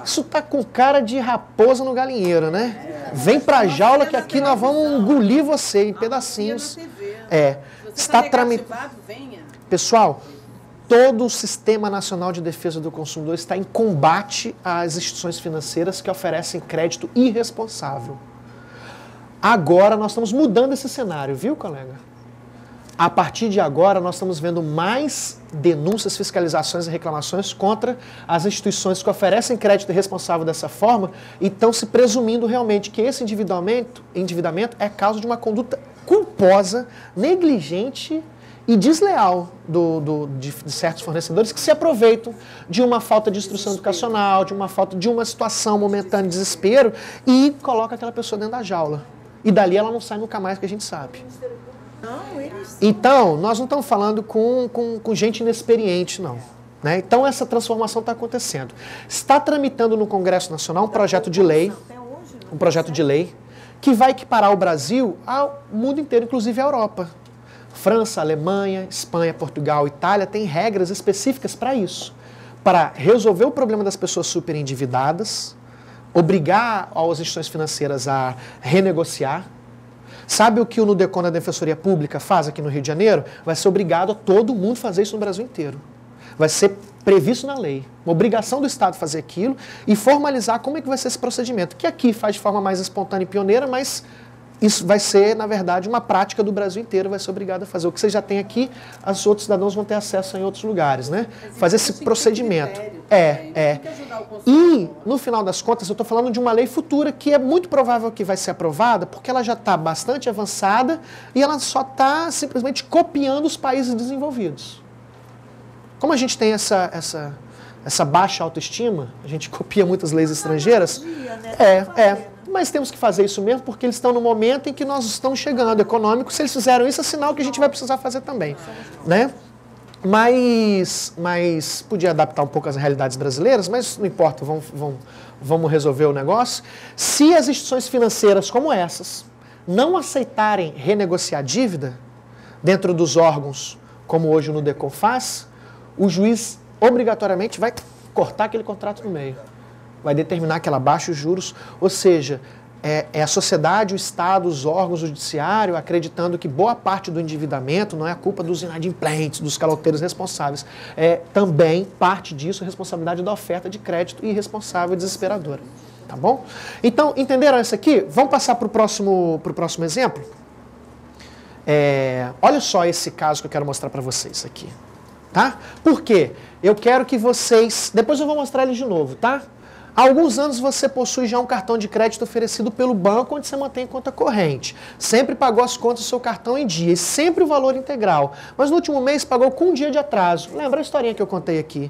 Isso tá com cara de raposa no galinheiro, né? Vem pra jaula que aqui nós vamos engolir você em pedacinhos. Está tramitando. Pessoal, todo o Sistema Nacional de Defesa do Consumidor está em combate às instituições financeiras que oferecem crédito irresponsável. Agora nós estamos mudando esse cenário, viu, colega? A partir de agora nós estamos vendo mais denúncias, fiscalizações e reclamações contra as instituições que oferecem crédito irresponsável dessa forma e estão se presumindo realmente que esse endividamento é causa de uma conduta culposa, negligente e desleal de certos fornecedores que se aproveitam de uma falta de instrução educacional, de uma situação momentânea de desespero e coloca aquela pessoa dentro da jaula. E dali ela não sai nunca mais, que a gente sabe. Então, nós não estamos falando com gente inexperiente, não. Né? Então, essa transformação está acontecendo. Está tramitando no Congresso Nacional um projeto de lei, que vai equiparar o Brasil ao mundo inteiro, inclusive a Europa. França, Alemanha, Espanha, Portugal, Itália têm regras específicas para isso. Para resolver o problema das pessoas super endividadas, obrigar as instituições financeiras a renegociar. Sabe o que o Nudecon da Defensoria Pública faz aqui no Rio de Janeiro? Vai ser obrigado a todo mundo fazer isso no Brasil inteiro. Vai ser previsto na lei. Uma obrigação do Estado fazer aquilo e formalizar como é que vai ser esse procedimento. Que aqui faz de forma mais espontânea e pioneira, mas isso vai ser, na verdade, uma prática do Brasil inteiro, vai ser obrigado a fazer. O que você já tem aqui, os outros cidadãos vão ter acesso em outros lugares, né? Fazer esse procedimento. E, no final das contas, eu estou falando de uma lei futura que é muito provável que vai ser aprovada, porque ela já está bastante avançada e ela só está simplesmente copiando os países desenvolvidos. Como a gente tem essa baixa autoestima, a gente copia muitas leis estrangeiras, mas temos que fazer isso mesmo porque eles estão no momento em que nós estamos chegando econômico. Se eles fizeram isso, é sinal que a gente vai precisar fazer também, né? Mas podia adaptar um pouco às realidades brasileiras, mas não importa, vamos resolver o negócio. Se as instituições financeiras como essas não aceitarem renegociar dívida dentro dos órgãos, como hoje o Nudecon faz, o juiz obrigatoriamente vai cortar aquele contrato no meio. Vai determinar que ela baixe os juros, ou seja, é a sociedade, o Estado, os órgãos, o judiciário, acreditando que boa parte do endividamento não é a culpa dos inadimplentes, dos caloteiros responsáveis. É também parte disso a responsabilidade da oferta de crédito irresponsável e desesperadora. Tá bom? Então, entenderam isso aqui? Vamos passar para o próximo exemplo? Olha só esse caso que eu quero mostrar para vocês aqui. Tá? Por quê? Eu quero que vocês... Depois eu vou mostrar ele de novo, tá? Há alguns anos você possui já um cartão de crédito oferecido pelo banco onde você mantém conta corrente. Sempre pagou as contas do seu cartão em dia, e sempre o valor integral. Mas no último mês pagou com um dia de atraso. Lembra a historinha que eu contei aqui?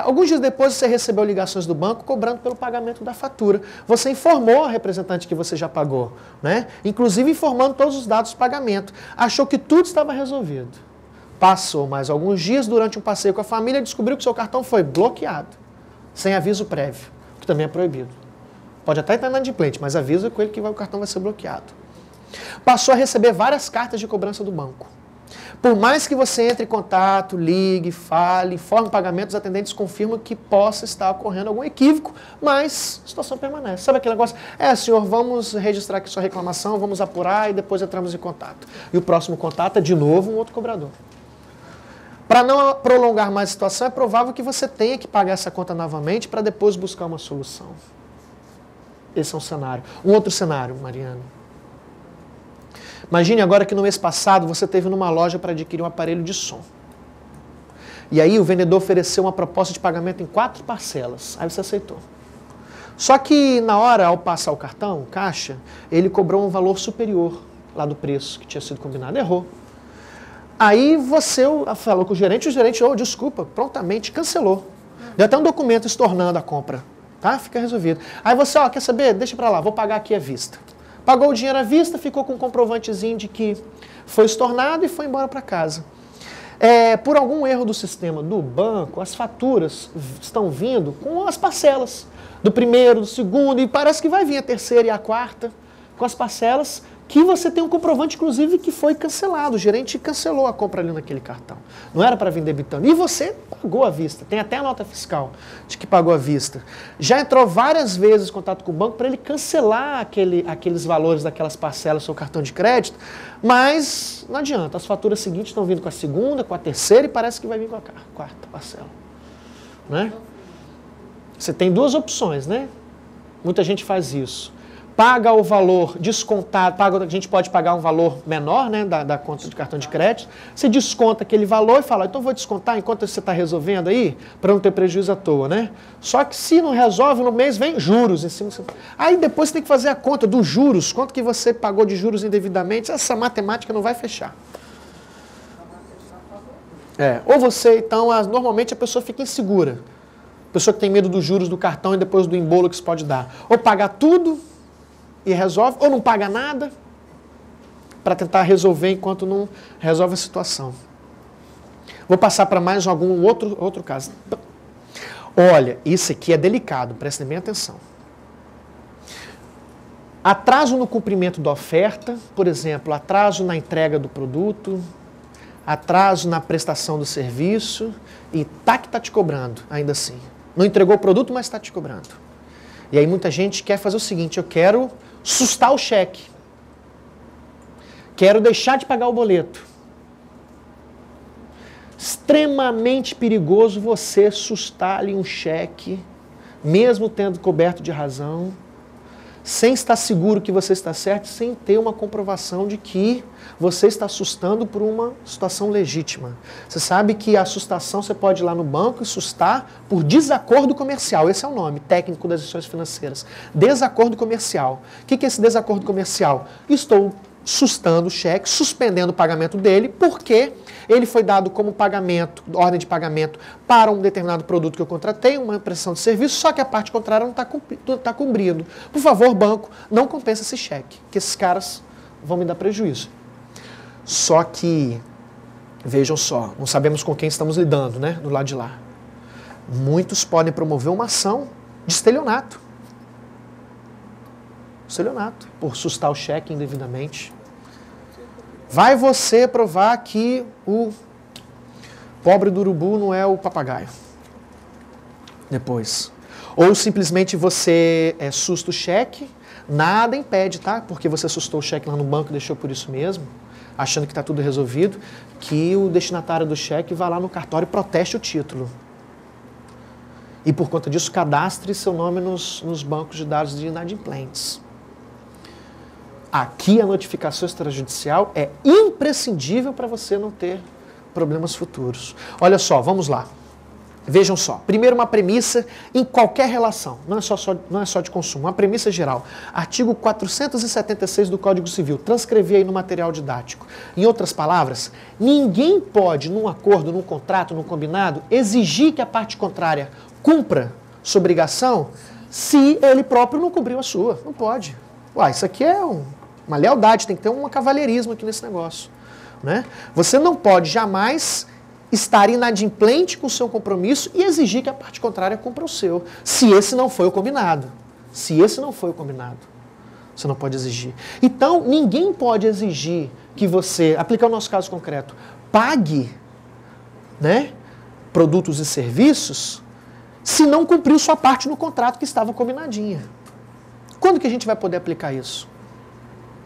Alguns dias depois você recebeu ligações do banco cobrando pelo pagamento da fatura. Você informou a representante que você já pagou, né? Inclusive informando todos os dados do pagamento. Achou que tudo estava resolvido. Passou mais alguns dias, durante um passeio com a família, descobriu que seu cartão foi bloqueado, sem aviso prévio. Também é proibido. Pode até estar inadimplente, mas avisa com ele que o cartão vai ser bloqueado. Passou a receber várias cartas de cobrança do banco. Por mais que você entre em contato, ligue, fale, informe o pagamento, os atendentes confirmam que possa estar ocorrendo algum equívoco, mas a situação permanece. Sabe aquele negócio? Senhor, vamos registrar aqui sua reclamação, vamos apurar e depois entramos em contato. E o próximo contato é de novo um outro cobrador. Para não prolongar mais a situação, é provável que você tenha que pagar essa conta novamente para depois buscar uma solução. Esse é um cenário. Um outro cenário, Mariana. Imagine agora que no mês passado você esteve numa loja para adquirir um aparelho de som. E aí o vendedor ofereceu uma proposta de pagamento em 4 parcelas. Aí você aceitou. Só que na hora, ao passar o cartão, o caixa, ele cobrou um valor superior lá do preço que tinha sido combinado. Errou. Aí você falou com o gerente desculpa, prontamente cancelou. Deu até um documento estornando a compra, tá? Fica resolvido. Aí você, quer saber? Deixa pra lá, vou pagar aqui à vista. Pagou o dinheiro à vista, ficou com um comprovantezinho de que foi estornado e foi embora para casa. Por algum erro do sistema do banco, as faturas estão vindo com as parcelas do primeiro, do segundo, e parece que vai vir a terceira e a quarta, com as parcelas que você tem um comprovante, inclusive, que foi cancelado. O gerente cancelou a compra ali naquele cartão. Não era para vir debitando. E você pagou à vista. Tem até a nota fiscal de que pagou à vista. Já entrou várias vezes em contato com o banco para ele cancelar aqueles valores daquelas parcelas do seu cartão de crédito, mas não adianta. As faturas seguintes estão vindo com a segunda, com a terceira e parece que vai vir com a quarta parcela. Né? Você tem duas opções, né? Muita gente faz isso. Paga o valor descontado, a gente pode pagar um valor menor, né, da conta de cartão de crédito. Você desconta aquele valor e fala, então vou descontar enquanto você está resolvendo aí, para não ter prejuízo à toa, né? Só que se não resolve, no mês vem juros em cima. Aí depois você tem que fazer a conta dos juros, quanto que você pagou de juros indevidamente, essa matemática não vai fechar. Ou você, então, normalmente a pessoa fica insegura. A pessoa que tem medo dos juros do cartão e depois do embolo que isso pode dar. Ou pagar tudo e resolve, ou não paga nada para tentar resolver enquanto não resolve a situação. Vou passar para mais algum outro caso. Olha, isso aqui é delicado, prestem bem atenção. Atraso no cumprimento da oferta, por exemplo, atraso na entrega do produto, atraso na prestação do serviço e tá que tá te cobrando, ainda assim. Não entregou o produto, mas está te cobrando. E aí muita gente quer fazer o seguinte, eu quero sustar o cheque. Quero deixar de pagar o boleto. Extremamente perigoso você sustar ali um cheque, mesmo tendo coberto de razão, sem estar seguro que você está certo, sem ter uma comprovação de que você está assustando por uma situação legítima. Você sabe que a assustação você pode ir lá no banco e sustar por desacordo comercial. Esse é o nome técnico das instituições financeiras. Desacordo comercial. O que é esse desacordo comercial? Estou sustando o cheque, suspendendo o pagamento dele, porque ele foi dado como pagamento, ordem de pagamento para um determinado produto que eu contratei, uma prestação de serviço, só que a parte contrária não está cumprindo. Por favor, banco, não compensa esse cheque, que esses caras vão me dar prejuízo. Só que, vejam só, não sabemos com quem estamos lidando, né, do lado de lá. Muitos podem promover uma ação de estelionato. Estelionato, por sustar o cheque indevidamente. Vai você provar que o pobre do urubu não é o papagaio. Depois. Ou simplesmente você susta o cheque, nada impede, tá? Porque você sustou o cheque lá no banco e deixou por isso mesmo, achando que está tudo resolvido, que o destinatário do cheque vá lá no cartório e proteste o título. E por conta disso, cadastre seu nome nos bancos de dados de inadimplentes. Aqui a notificação extrajudicial é imprescindível para você não ter problemas futuros. Olha só, vamos lá. Vejam só. Primeiro, uma premissa em qualquer relação. Não é só de consumo. Uma premissa geral. Artigo 476 do Código Civil. Transcrevi aí no material didático. Em outras palavras, ninguém pode, num acordo, num contrato, num combinado, exigir que a parte contrária cumpra sua obrigação se ele próprio não cumpriu a sua. Não pode. Uai, isso aqui é uma lealdade, tem que ter um cavalheirismo aqui nesse negócio. Né? Você não pode jamais estar inadimplente com o seu compromisso e exigir que a parte contrária cumpra o seu, se esse não foi o combinado. Se esse não foi o combinado, você não pode exigir. Então, ninguém pode exigir que você, aplicar o nosso caso concreto, pague, né, produtos e serviços se não cumpriu sua parte no contrato que estava combinadinha. Quando que a gente vai poder aplicar isso?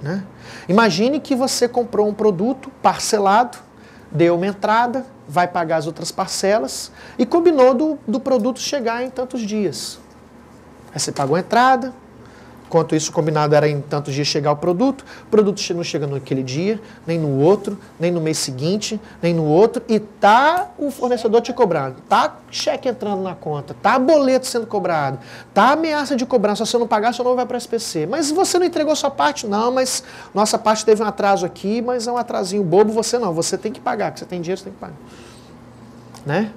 Né? Imagine que você comprou um produto parcelado, deu uma entrada, vai pagar as outras parcelas e combinou do produto chegar em tantos dias. Aí você pagou a entrada, enquanto isso combinado era em tantos dias chegar o produto não chega naquele dia, nem no outro, nem no mês seguinte, nem no outro, e tá o fornecedor te cobrando, tá cheque entrando na conta, tá boleto sendo cobrado, tá ameaça de cobrança, se você não pagar, seu nome vai para o SPC. Mas você não entregou sua parte? Não, mas nossa parte teve um atraso aqui, mas é um atrasinho bobo, você não, você tem que pagar, que você tem dinheiro, você tem que pagar. Né?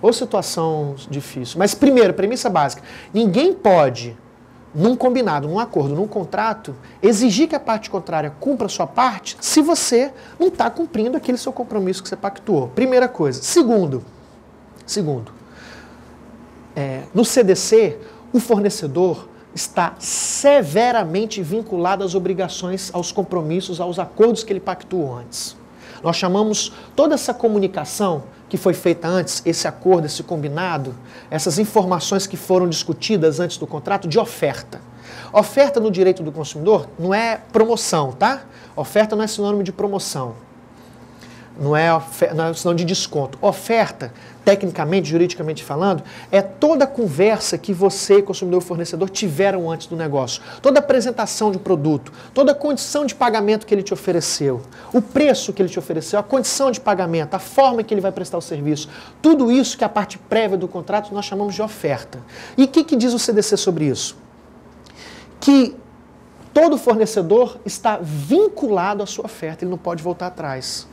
Ou situação difícil. Mas primeiro, premissa básica, ninguém pode, num combinado, num acordo, num contrato, exigir que a parte contrária cumpra a sua parte se você não está cumprindo aquele seu compromisso que você pactuou. Primeira coisa. Segundo, no CDC, o fornecedor está severamente vinculado às obrigações, aos compromissos, aos acordos que ele pactuou antes. Nós chamamos toda essa comunicação que foi feita antes, esse acordo, esse combinado, essas informações que foram discutidas antes do contrato, de oferta. Oferta no direito do consumidor não é promoção, tá? Oferta não é sinônimo de promoção. Não é sinônimo de desconto. Oferta, tecnicamente, juridicamente falando, é toda a conversa que você, consumidor e fornecedor, tiveram antes do negócio. Toda a apresentação de produto, toda a condição de pagamento que ele te ofereceu, o preço que ele te ofereceu, a condição de pagamento, a forma que ele vai prestar o serviço. Tudo isso que é a parte prévia do contrato nós chamamos de oferta. E o que diz o CDC sobre isso? Que todo fornecedor está vinculado à sua oferta, ele não pode voltar atrás.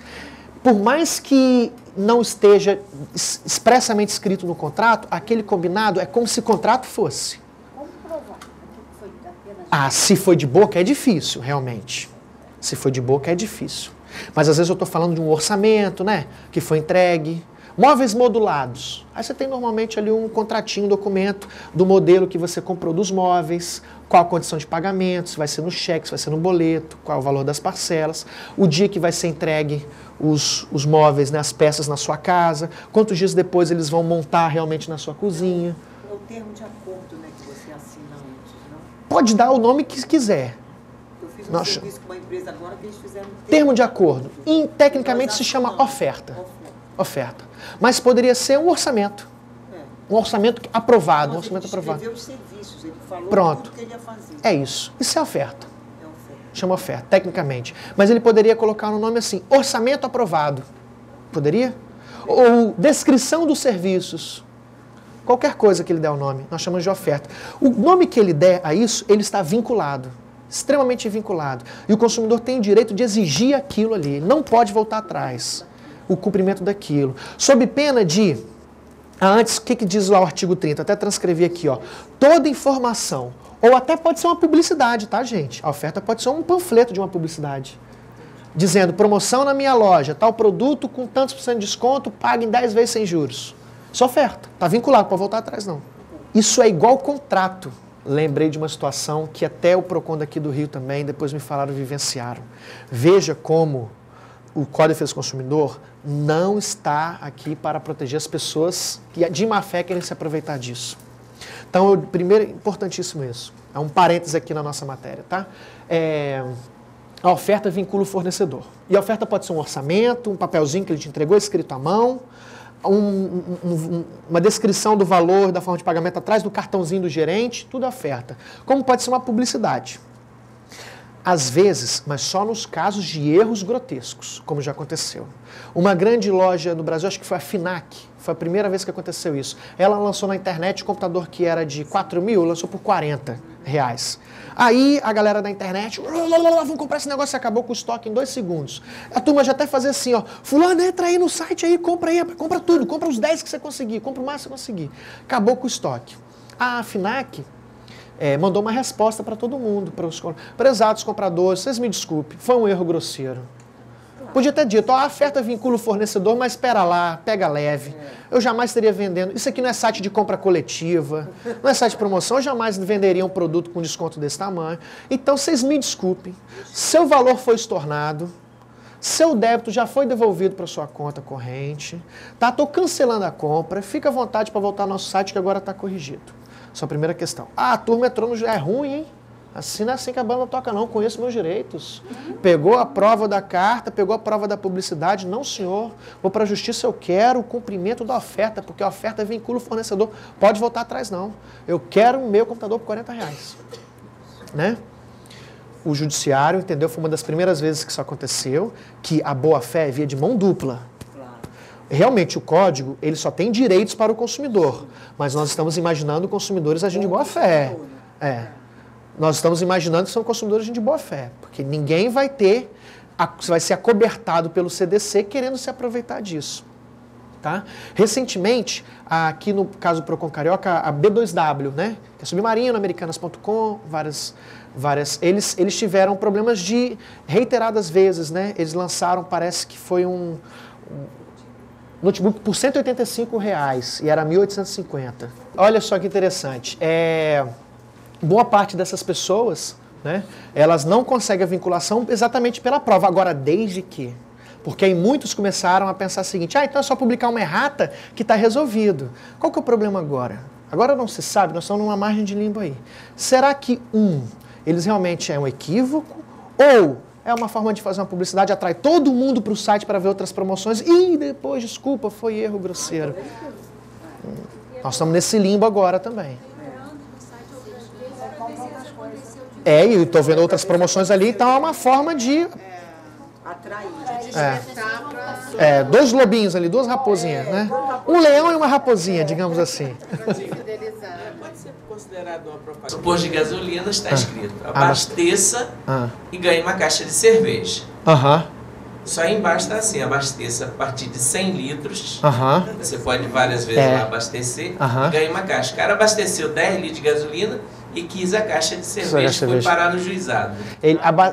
Por mais que não esteja expressamente escrito no contrato, aquele combinado é como se contrato fosse. Como provar? Foi apenas... Ah, se foi de boca é difícil, realmente. Se foi de boca é difícil. Mas às vezes eu estou falando de um orçamento, né? Que foi entregue. Móveis modulados. Aí você tem normalmente ali um contratinho, um documento do modelo que você comprou dos móveis, qual a condição de pagamento, se vai ser no cheque, se vai ser no boleto, qual é o valor das parcelas, o dia que vai ser entregue os móveis, né, as peças na sua casa, quantos dias depois eles vão montar realmente na sua cozinha. É o termo de acordo, né, que você assina antes, não? Pode dar o nome que quiser. Eu fiz um serviço com uma empresa agora que eles fizeram Termo de acordo. Tecnicamente se chama oferta. Oferta. Mas poderia ser um orçamento. Um orçamento aprovado. Um orçamento aprovado. Ele descreveu os serviços, ele falou Pronto. tudo que ele ia fazer. É isso. Isso é oferta. É oferta. Chama oferta, tecnicamente. Mas ele poderia colocar no nome assim, orçamento aprovado. Poderia? Ou descrição dos serviços. Qualquer coisa que ele der o nome, nós chamamos de oferta. O nome que ele der a isso, ele está vinculado. Extremamente vinculado. E o consumidor tem o direito de exigir aquilo ali. Ele não pode voltar atrás. O cumprimento daquilo. Sob pena de... Antes, o que diz lá o artigo 30? Até transcrevi aqui, ó. Toda informação, ou até pode ser uma publicidade, tá, gente? A oferta pode ser um panfleto de uma publicidade. Dizendo, promoção na minha loja, tal produto com tantos % de desconto, paga em 10 vezes sem juros. Isso é oferta. Está vinculado, para voltar atrás, não. Isso é igual contrato. Lembrei de uma situação que até o PROCON daqui do Rio também, depois me falaram, vivenciaram. Veja como o Código de Defesa do Consumidor não está aqui para proteger as pessoas que de má fé querem se aproveitar disso. Então, primeiro, importantíssimo isso. É um parênteses aqui na nossa matéria, tá? A oferta vincula o fornecedor. E a oferta pode ser um orçamento, um papelzinho que ele te entregou, escrito à mão, uma descrição do valor, da forma de pagamento atrás do cartãozinho do gerente, tudo é oferta. Como pode ser uma publicidade. Às vezes, mas só nos casos de erros grotescos, como já aconteceu. Uma grande loja no Brasil, acho que foi a Finac, foi a primeira vez que aconteceu isso. Ela lançou na internet um computador que era de 4 mil, lançou por R$40. Aí a galera da internet, vamos comprar esse negócio, acabou com o estoque em 2 segundos. A turma já até fazia assim, ó, fulano, entra aí no site aí, compra tudo, compra os 10 que você conseguir, compra o máximo que você conseguir. Acabou com o estoque. A Finac mandou uma resposta para todo mundo, para os prezados compradores, vocês me desculpem, foi um erro grosseiro. Podia ter dito, a oferta vincula o fornecedor, mas espera lá, pega leve. Eu jamais estaria vendendo. Isso aqui não é site de compra coletiva, não é site de promoção, eu jamais venderia um produto com desconto desse tamanho. Então, vocês me desculpem, seu valor foi estornado, seu débito já foi devolvido para sua conta corrente, tá? Estou cancelando a compra, fica à vontade para voltar ao nosso site que agora está corrigido. Essa é a primeira questão. A turma entrou no... É ruim, hein? Assim não é assim que a banda toca, não. Conheço meus direitos. Pegou a prova da carta, pegou a prova da publicidade. Não, senhor. Vou para a justiça, eu quero o cumprimento da oferta, porque a oferta vincula o fornecedor. Pode voltar atrás, não. Eu quero o meu computador por R$40. Né? O judiciário, entendeu? Foi uma das primeiras vezes que isso aconteceu, que a boa-fé via de mão dupla. Realmente, o código, ele só tem direitos para o consumidor, mas nós estamos imaginando consumidores agindo de boa fé. Nós estamos imaginando que são consumidores agindo de boa fé, porque ninguém vai ser acobertado pelo CDC querendo se aproveitar disso. Tá? Recentemente, aqui no caso do PROCON Carioca, a B2W, né, que é Submarino, Americanas.com, eles tiveram problemas de reiteradas vezes, né? Eles lançaram, parece que foi um notebook por R$185 e era 1.850. Olha só que interessante. boa parte dessas pessoas, né, elas não conseguem a vinculação exatamente pela prova. Agora, desde que... Porque aí muitos começaram a pensar o seguinte, então é só publicar uma errata que está resolvido. Qual que é o problema agora? Agora não se sabe, nós estamos numa margem de limbo aí. Será que, eles realmente é um equívoco, ou é uma forma de fazer uma publicidade, atrai todo mundo para o site para ver outras promoções e depois, desculpa, foi erro grosseiro. Nós estamos nesse limbo agora também. E eu estou vendo outras promoções ali, então é uma forma de... Atrair. Dois lobinhos ali, duas raposinhas, né? Um leão e uma raposinha, digamos assim. Pode ser considerado uma propaganda. No posto de gasolina está escrito, abasteça e ganhe uma caixa de cerveja. Só embaixo está assim, abasteça a partir de 100 litros. Você pode várias vezes lá abastecer e ganhe uma caixa. O cara abasteceu 10 litros de gasolina e quis a caixa de cerveja, foi parar no juizado.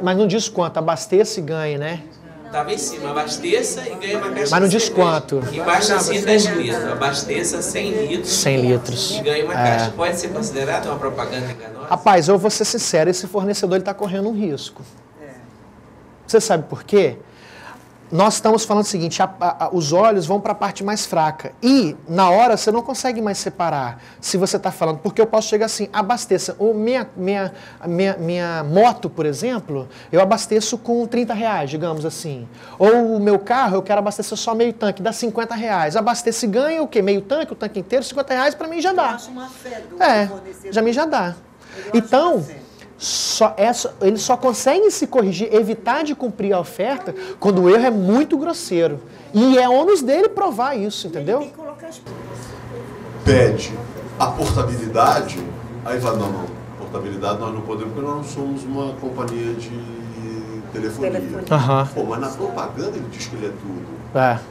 Mas não diz quanto, abasteça e ganhe, né? Estava em cima, abasteça e ganha uma caixa de cerveja. Mas não diz quanto. Embaixo assim está escrito, abasteça 100 litros. 100 litros. E ganha uma caixa. Pode ser considerado uma propaganda enganosa? Rapaz, eu vou ser sincero, esse fornecedor está correndo um risco. Você sabe por quê? Nós estamos falando o seguinte, os olhos vão para a parte mais fraca. E, na hora, você não consegue mais separar se você está falando. Porque eu posso chegar assim, abasteça. Ou minha moto, por exemplo, eu abasteço com R$30, digamos assim. Ou o meu carro, eu quero abastecer só meio tanque, dá R$50. Abasteça e ganha o quê? Meio tanque, o tanque inteiro, R$50 para mim já dá. Eu acho uma fé do fornecedor. Já dá. Então... eles só conseguem se corrigir, evitar de cumprir a oferta, quando o erro é muito grosseiro. E é ônus dele provar isso, entendeu? Pede a portabilidade, aí vai, não, portabilidade nós não podemos, porque nós não somos uma companhia de telefonia. Pô, mas na propaganda ele diz que ele é tudo.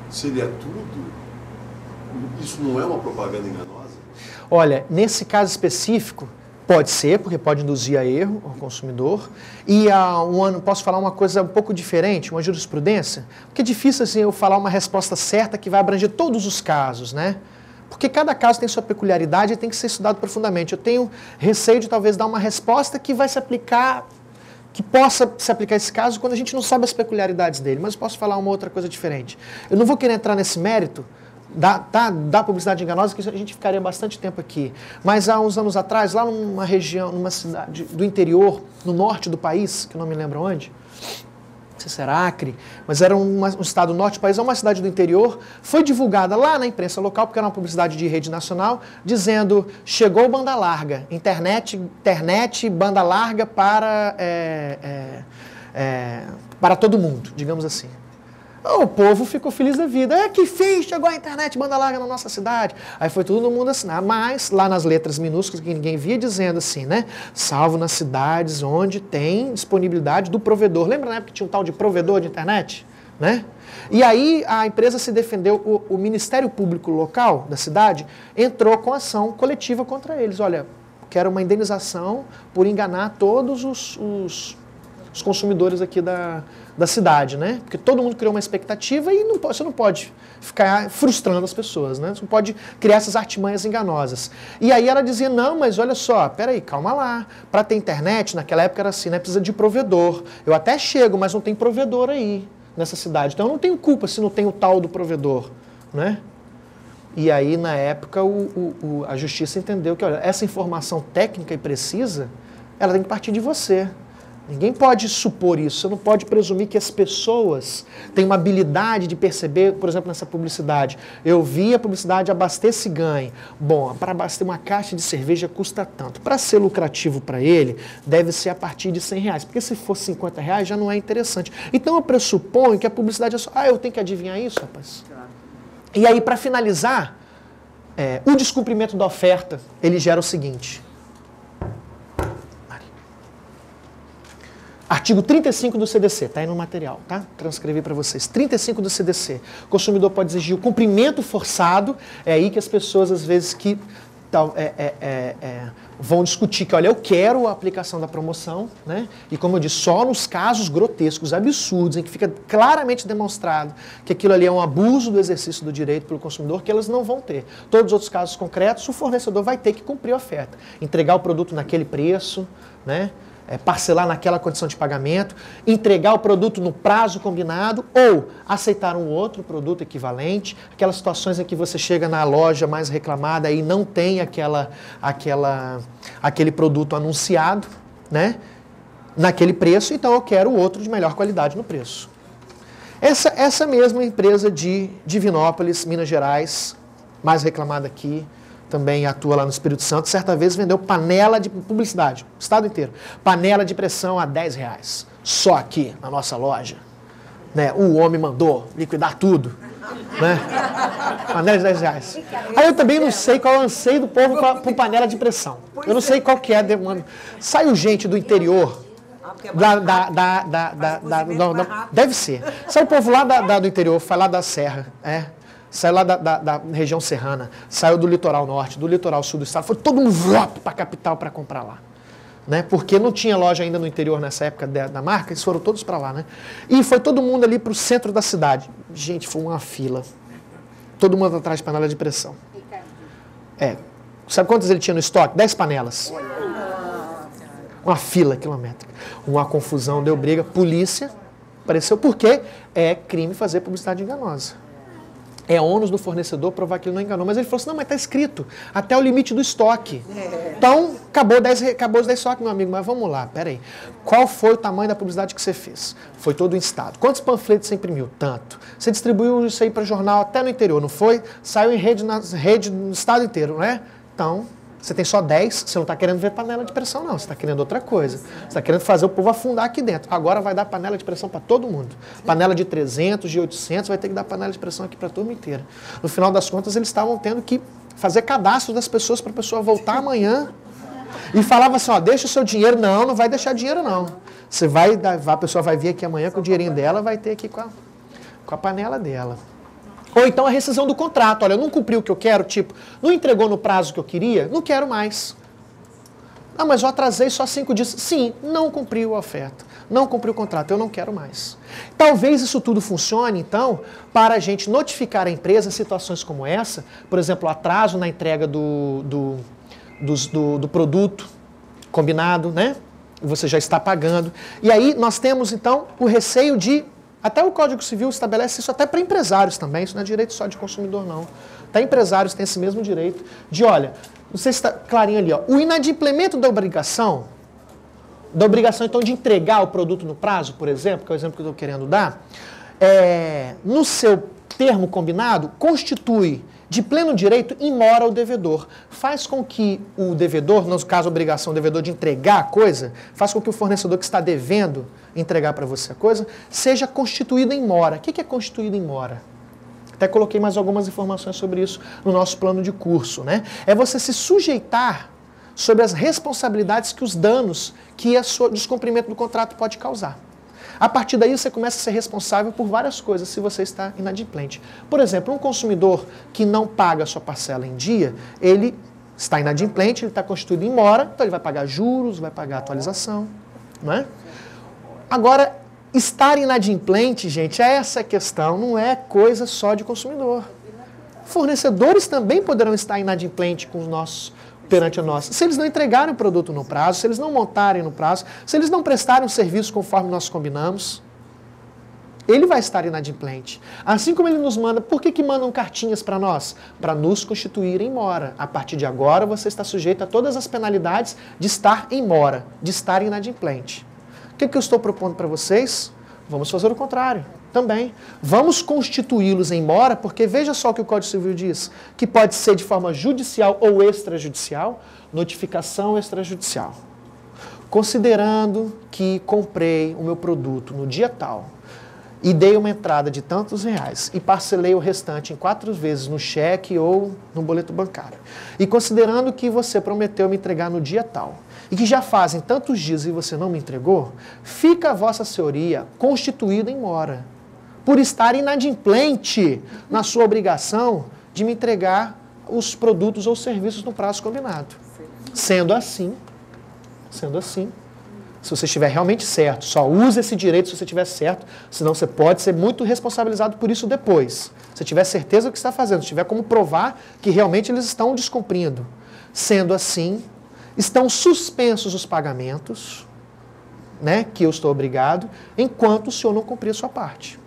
Se ele é tudo, isso não é uma propaganda enganosa? Olha, nesse caso específico, pode ser, porque pode induzir a erro ao consumidor. E posso falar uma coisa um pouco diferente, uma jurisprudência? Porque é difícil assim, eu falar uma resposta certa que vai abranger todos os casos, né? Porque cada caso tem sua peculiaridade e tem que ser estudado profundamente. Eu tenho receio de talvez dar uma resposta que vai se aplicar, que possa se aplicar a esse caso quando a gente não sabe as peculiaridades dele. Mas eu posso falar uma outra coisa diferente. Eu não vou querer entrar nesse mérito da publicidade enganosa, que a gente ficaria bastante tempo aqui. Mas há uns anos atrás, lá numa região, numa cidade do interior, no norte do país, que eu não me lembro onde, não sei se era Acre, mas era um estado do norte do país, é uma cidade do interior, foi divulgada lá na imprensa local, porque era uma publicidade de rede nacional, dizendo, chegou banda larga, internet banda larga para todo mundo, digamos assim. O povo ficou feliz da vida. Que fim, chegou a internet banda larga na nossa cidade. Aí foi todo mundo assinar. Mas, lá nas letras minúsculas, que ninguém via, dizendo assim, né? Salvo nas cidades onde tem disponibilidade do provedor. Lembra na época que tinha um tal de provedor de internet? Né? E aí a empresa se defendeu, o Ministério Público local da cidade entrou com ação coletiva contra eles. Olha, quero uma indenização por enganar todos os consumidores aqui da cidade, né? Porque todo mundo criou uma expectativa e você não pode ficar frustrando as pessoas, né? Você não pode criar essas artimanhas enganosas. E aí ela dizia, não, mas olha só, peraí, calma lá. Para ter internet, naquela época era assim, né? Precisa de provedor. Eu até chego, mas não tem provedor aí nessa cidade. Então eu não tenho culpa se não tem o tal do provedor, né? E aí, na época, a justiça entendeu que, olha, essa informação técnica e precisa, ela tem que partir de você. Ninguém pode supor isso, você não pode presumir que as pessoas têm uma habilidade de perceber, por exemplo, nessa publicidade. Eu vi a publicidade abasteça e ganhe. Bom, para abastecer uma caixa de cerveja custa tanto. Para ser lucrativo para ele, deve ser a partir de R$100, porque se for R$50 já não é interessante. Então eu pressuponho que a publicidade é só, eu tenho que adivinhar isso, rapaz. E aí, para finalizar, o descumprimento da oferta, ele gera o seguinte... Artigo 35 do CDC, está aí no material, tá? Transcrevi para vocês. 35 do CDC. O consumidor pode exigir o cumprimento forçado, é aí que as pessoas, às vezes, que vão discutir que, olha, eu quero a aplicação da promoção, né? E como eu disse, só nos casos grotescos, absurdos, em que fica claramente demonstrado que aquilo ali é um abuso do exercício do direito pelo consumidor, que elas não vão ter. Todos os outros casos concretos, o fornecedor vai ter que cumprir a oferta, entregar o produto naquele preço, né? Parcelar naquela condição de pagamento, entregar o produto no prazo combinado ou aceitar um outro produto equivalente, aquelas situações em que você chega na loja mais reclamada e não tem aquele produto anunciado, né, naquele preço, então eu quero outro de melhor qualidade no preço. Essa mesma empresa de Divinópolis, Minas Gerais, mais reclamada aqui, também atua lá no Espírito Santo, certa vez vendeu panela de publicidade, o estado inteiro, panela de pressão a R$10, só aqui na nossa loja. Né? O homem mandou liquidar tudo. Né? Panela de R$10. Aí eu também não sei qual é o anseio do povo por panela de pressão. Eu não sei qual que é a demanda. Saiu gente do interior, deve ser. Sai o povo lá do interior, vai lá da Serra, saiu lá da região serrana, saiu do litoral norte, do litoral sul do estado, foi todo um voto para a capital para comprar lá. Né? Porque não tinha loja ainda no interior nessa época da marca, eles foram todos para lá. Né? E foi todo mundo ali para o centro da cidade. Gente, foi uma fila. Todo mundo atrás de panela de pressão. Sabe quantas ele tinha no estoque? 10 panelas. Uma fila quilométrica. Uma confusão, deu briga, polícia apareceu, porque é crime fazer publicidade enganosa. É ônus do fornecedor provar que ele não enganou. Mas ele falou assim, não, mas está escrito, até o limite do estoque. Então, acabou os 10 estoques, meu amigo, mas vamos lá, peraí. Qual foi o tamanho da publicidade que você fez? Foi todo o estado. Quantos panfletos você imprimiu? Tanto. Você distribuiu isso aí para jornal até no interior, não foi? Saiu em rede no estado inteiro, né? Então, você tem só 10, você não está querendo ver panela de pressão, não. Você está querendo outra coisa. Você está querendo fazer o povo afundar aqui dentro. Agora vai dar panela de pressão para todo mundo. Panela de 300, de 800, vai ter que dar panela de pressão aqui para a turma inteira. No final das contas, eles estavam tendo que fazer cadastro das pessoas para a pessoa voltar amanhã. E falava assim, ó, deixa o seu dinheiro. Não vai deixar dinheiro, não. A pessoa vai vir aqui amanhã com o dinheirinho dela, vai ter aqui com a panela dela. Ou então a rescisão do contrato. Olha, eu não cumpri o que eu quero, tipo, não entregou no prazo que eu queria, não quero mais. Ah, mas eu atrasei só 5 dias. Sim, não cumpriu a oferta, não cumpriu o contrato, eu não quero mais. Talvez isso tudo funcione, então, para a gente notificar a empresa em situações como essa, por exemplo, atraso na entrega do produto combinado, né? Você já está pagando. E aí nós temos, então, o receio de... Até o Código Civil estabelece isso até para empresários também, isso não é direito só de consumidor, não. Até empresários têm esse mesmo direito de, olha, não sei se está clarinho ali, ó, o inadimplemento da obrigação então de entregar o produto no prazo, por exemplo, que é o exemplo que eu estou querendo dar, no seu termo combinado, constitui de pleno direito in mora o devedor. Faz com que o devedor, no caso a obrigação do devedor de entregar a coisa, faz com que o fornecedor que está devendo entregar para você a coisa, seja constituído em mora. O que é constituído em mora? Até coloquei mais algumas informações sobre isso no nosso plano de curso. Né? É você se sujeitar sobre as responsabilidades que os danos que o descumprimento do contrato pode causar. A partir daí você começa a ser responsável por várias coisas se você está inadimplente. Por exemplo, um consumidor que não paga a sua parcela em dia, ele está inadimplente, ele está constituído em mora, então ele vai pagar juros, vai pagar atualização. Não é? Agora, estar inadimplente, gente, essa questão não é coisa só de consumidor. Fornecedores também poderão estar inadimplentes com os nossos perante a nós. Se eles não entregarem o produto no prazo, se eles não montarem no prazo, se eles não prestarem o serviço conforme nós combinamos, ele vai estar inadimplente. Assim como ele nos manda, por que mandam cartinhas para nós? Para nos constituir em mora. A partir de agora, você está sujeito a todas as penalidades de estar em mora, de estar inadimplente. O que eu estou propondo para vocês? Vamos fazer o contrário. Também. Vamos constituí-los em mora, porque veja só o que o Código Civil diz, que pode ser de forma judicial ou extrajudicial, notificação extrajudicial. Considerando que comprei o meu produto no dia tal e dei uma entrada de tantos reais e parcelei o restante em 4 vezes no cheque ou no boleto bancário, e considerando que você prometeu me entregar no dia tal, e que já fazem tantos dias e você não me entregou, fica a vossa senhoria constituída em mora, por estar inadimplente na sua obrigação de me entregar os produtos ou serviços no prazo combinado. Sendo assim, se você estiver realmente certo, só use esse direito se você estiver certo, senão você pode ser muito responsabilizado por isso depois. Se tiver certeza do que está fazendo, se tiver como provar que realmente eles estão descumprindo. Sendo assim, estão suspensos os pagamentos, né, que eu estou obrigado, enquanto o senhor não cumprir a sua parte.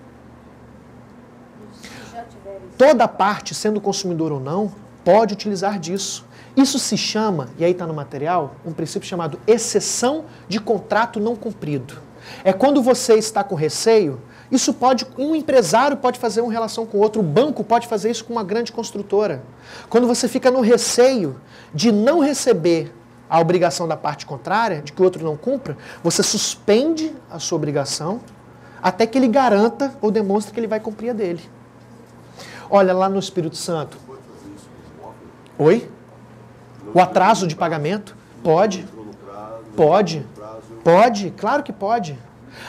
Toda parte, sendo consumidor ou não, pode utilizar disso. Isso se chama, e aí está no material, um princípio chamado exceção de contrato não cumprido. É quando você está com receio, isso pode, um empresário pode fazer uma relação com outro, o banco pode fazer isso com uma grande construtora. Quando você fica no receio de não receber a obrigação da parte contrária, de que o outro não cumpra, você suspende a sua obrigação até que ele garanta ou demonstre que ele vai cumprir a dele. Olha, lá no Espírito Santo. Oi? O atraso de pagamento? Pode. Pode, claro que pode.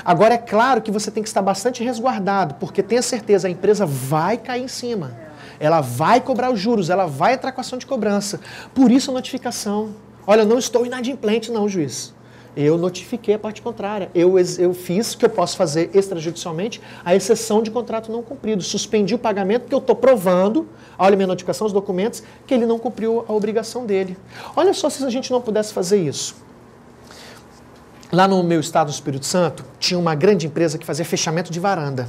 Agora é claro que você tem que estar bastante resguardado, porque tenha certeza, a empresa vai cair em cima. Ela vai cobrar os juros, ela vai entrar com ação de cobrança. Por isso a notificação. Olha, eu não estou inadimplente não, juiz. Eu notifiquei a parte contrária. Eu fiz o que eu posso fazer extrajudicialmente, a exceção de contrato não cumprido. Suspendi o pagamento porque eu estou provando, olha a minha notificação, os documentos, que ele não cumpriu a obrigação dele. Olha só se a gente não pudesse fazer isso. Lá no meu estado do Espírito Santo, tinha uma grande empresa que fazia fechamento de varanda.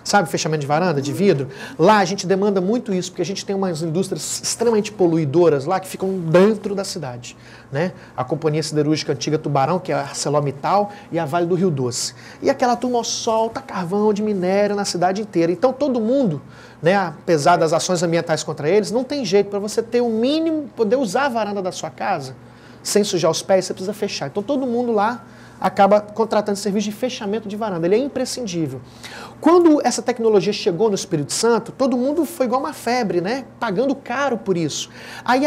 Sabe fechamento de varanda, de vidro? Lá a gente demanda muito isso, porque a gente tem umas indústrias extremamente poluidoras lá que ficam dentro da cidade. Né? A Companhia Siderúrgica Antiga Tubarão, que é a ArcelorMittal, e a Vale do Rio Doce. E aquela turma solta carvão de minério na cidade inteira. Então todo mundo, né, apesar das ações ambientais contra eles, não tem jeito para você ter o mínimo, poder usar a varanda da sua casa, sem sujar os pés, você precisa fechar. Então todo mundo lá acaba contratando serviço de fechamento de varanda. Ele é imprescindível. Quando essa tecnologia chegou no Espírito Santo, todo mundo foi igual uma febre, né? Pagando caro por isso. Aí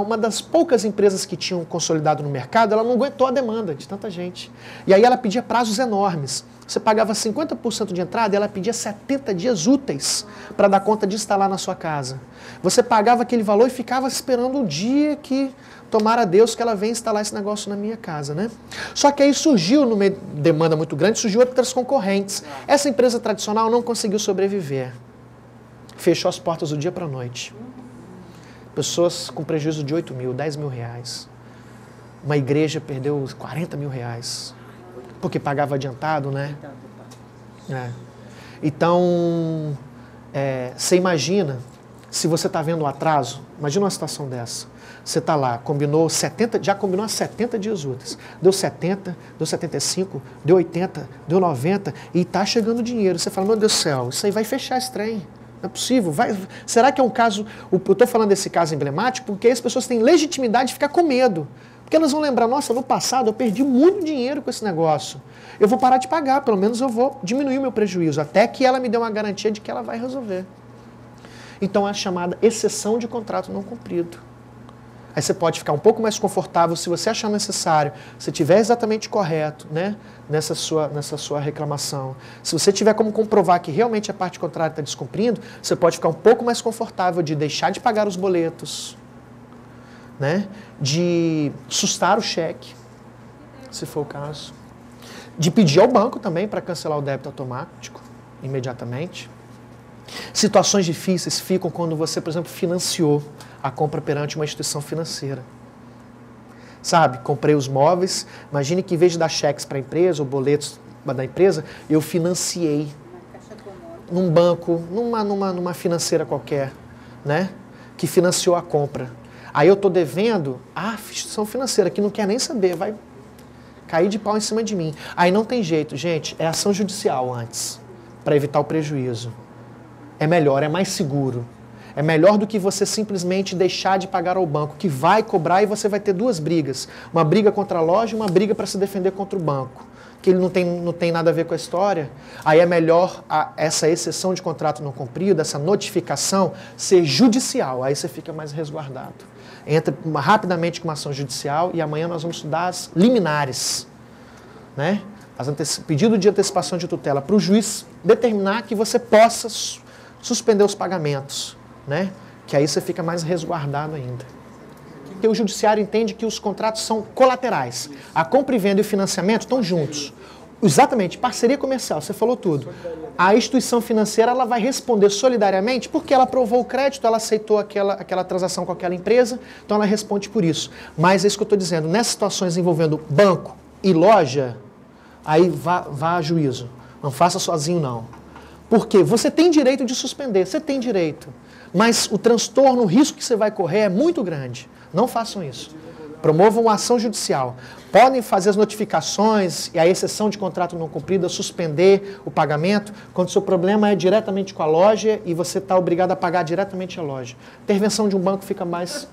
uma das poucas empresas que tinham consolidado no mercado, ela não aguentou a demanda de tanta gente. E aí ela pedia prazos enormes. Você pagava 50% de entrada e ela pedia 70 dias úteis para dar conta de instalar na sua casa. Você pagava aquele valor e ficava esperando o dia que tomara a Deus que ela venha instalar esse negócio na minha casa, né? Só que aí surgiu, numa demanda muito grande, surgiu outras concorrentes. Essa empresa tradicional não conseguiu sobreviver. Fechou as portas do dia para a noite. Pessoas com prejuízo de 8 mil, 10 mil reais. Uma igreja perdeu 40 mil reais. Porque pagava adiantado, né? Então, você imagina, se você está vendo o atraso, imagina uma situação dessa. Você está lá, já combinou há 70 dias úteis. Deu 70, deu 75, deu 80, deu 90 e está chegando dinheiro. Você fala, meu Deus do céu, isso aí vai fechar esse trem. Não é possível. Será que é um caso... Eu estou falando desse caso emblemático porque as pessoas têm legitimidade de ficar com medo. Porque elas vão lembrar, nossa, no passado eu perdi muito dinheiro com esse negócio. Eu vou parar de pagar, pelo menos eu vou diminuir o meu prejuízo, até que ela me dê uma garantia de que ela vai resolver. Então é a chamada exceção de contrato não cumprido. Aí você pode ficar um pouco mais confortável se você achar necessário, se estiver exatamente correto, né, nessa sua reclamação. Se você tiver como comprovar que realmente a parte contrária está descumprindo, você pode ficar um pouco mais confortável de deixar de pagar os boletos, né, de sustar o cheque, se for o caso, de pedir ao banco também para cancelar o débito automático imediatamente. Situações difíceis ficam quando você, por exemplo, financiou a compra perante uma instituição financeira. Sabe, comprei os móveis, imagine que em vez de dar cheques para a empresa ou boletos da empresa, eu financiei num banco, numa financeira qualquer, né, que financiou a compra. Aí eu estou devendo a instituição financeira, que não quer nem saber, vai cair de pau em cima de mim. Aí não tem jeito, gente, é ação judicial antes, para evitar o prejuízo. É melhor, é mais seguro. É melhor do que você simplesmente deixar de pagar ao banco, que vai cobrar e você vai ter duas brigas. Uma briga contra a loja e uma briga para se defender contra o banco. Que ele não tem nada a ver com a história. Aí é melhor essa exceção de contrato não cumprido, essa notificação, ser judicial. Aí você fica mais resguardado. Entra rapidamente com uma ação judicial e amanhã nós vamos estudar as liminares. Né? Pedido de antecipação de tutela para o juiz determinar que você possa suspender os pagamentos, né, que aí você fica mais resguardado ainda. Porque o judiciário entende que os contratos são colaterais. A compra e venda e o financiamento estão juntos. Exatamente, parceria comercial, você falou tudo. A instituição financeira ela vai responder solidariamente porque ela aprovou o crédito, ela aceitou aquela transação com aquela empresa, então ela responde por isso. Mas é isso que eu estou dizendo, nessas situações envolvendo banco e loja, aí vá a juízo. Não faça sozinho, não. Porque você tem direito de suspender, você tem direito. Mas o transtorno, o risco que você vai correr é muito grande. Não façam isso. Promovam uma ação judicial. Podem fazer as notificações e a exceção de contrato não cumprido, suspender o pagamento, quando o seu problema é diretamente com a loja e você está obrigado a pagar diretamente a loja. Intervenção de um banco fica mais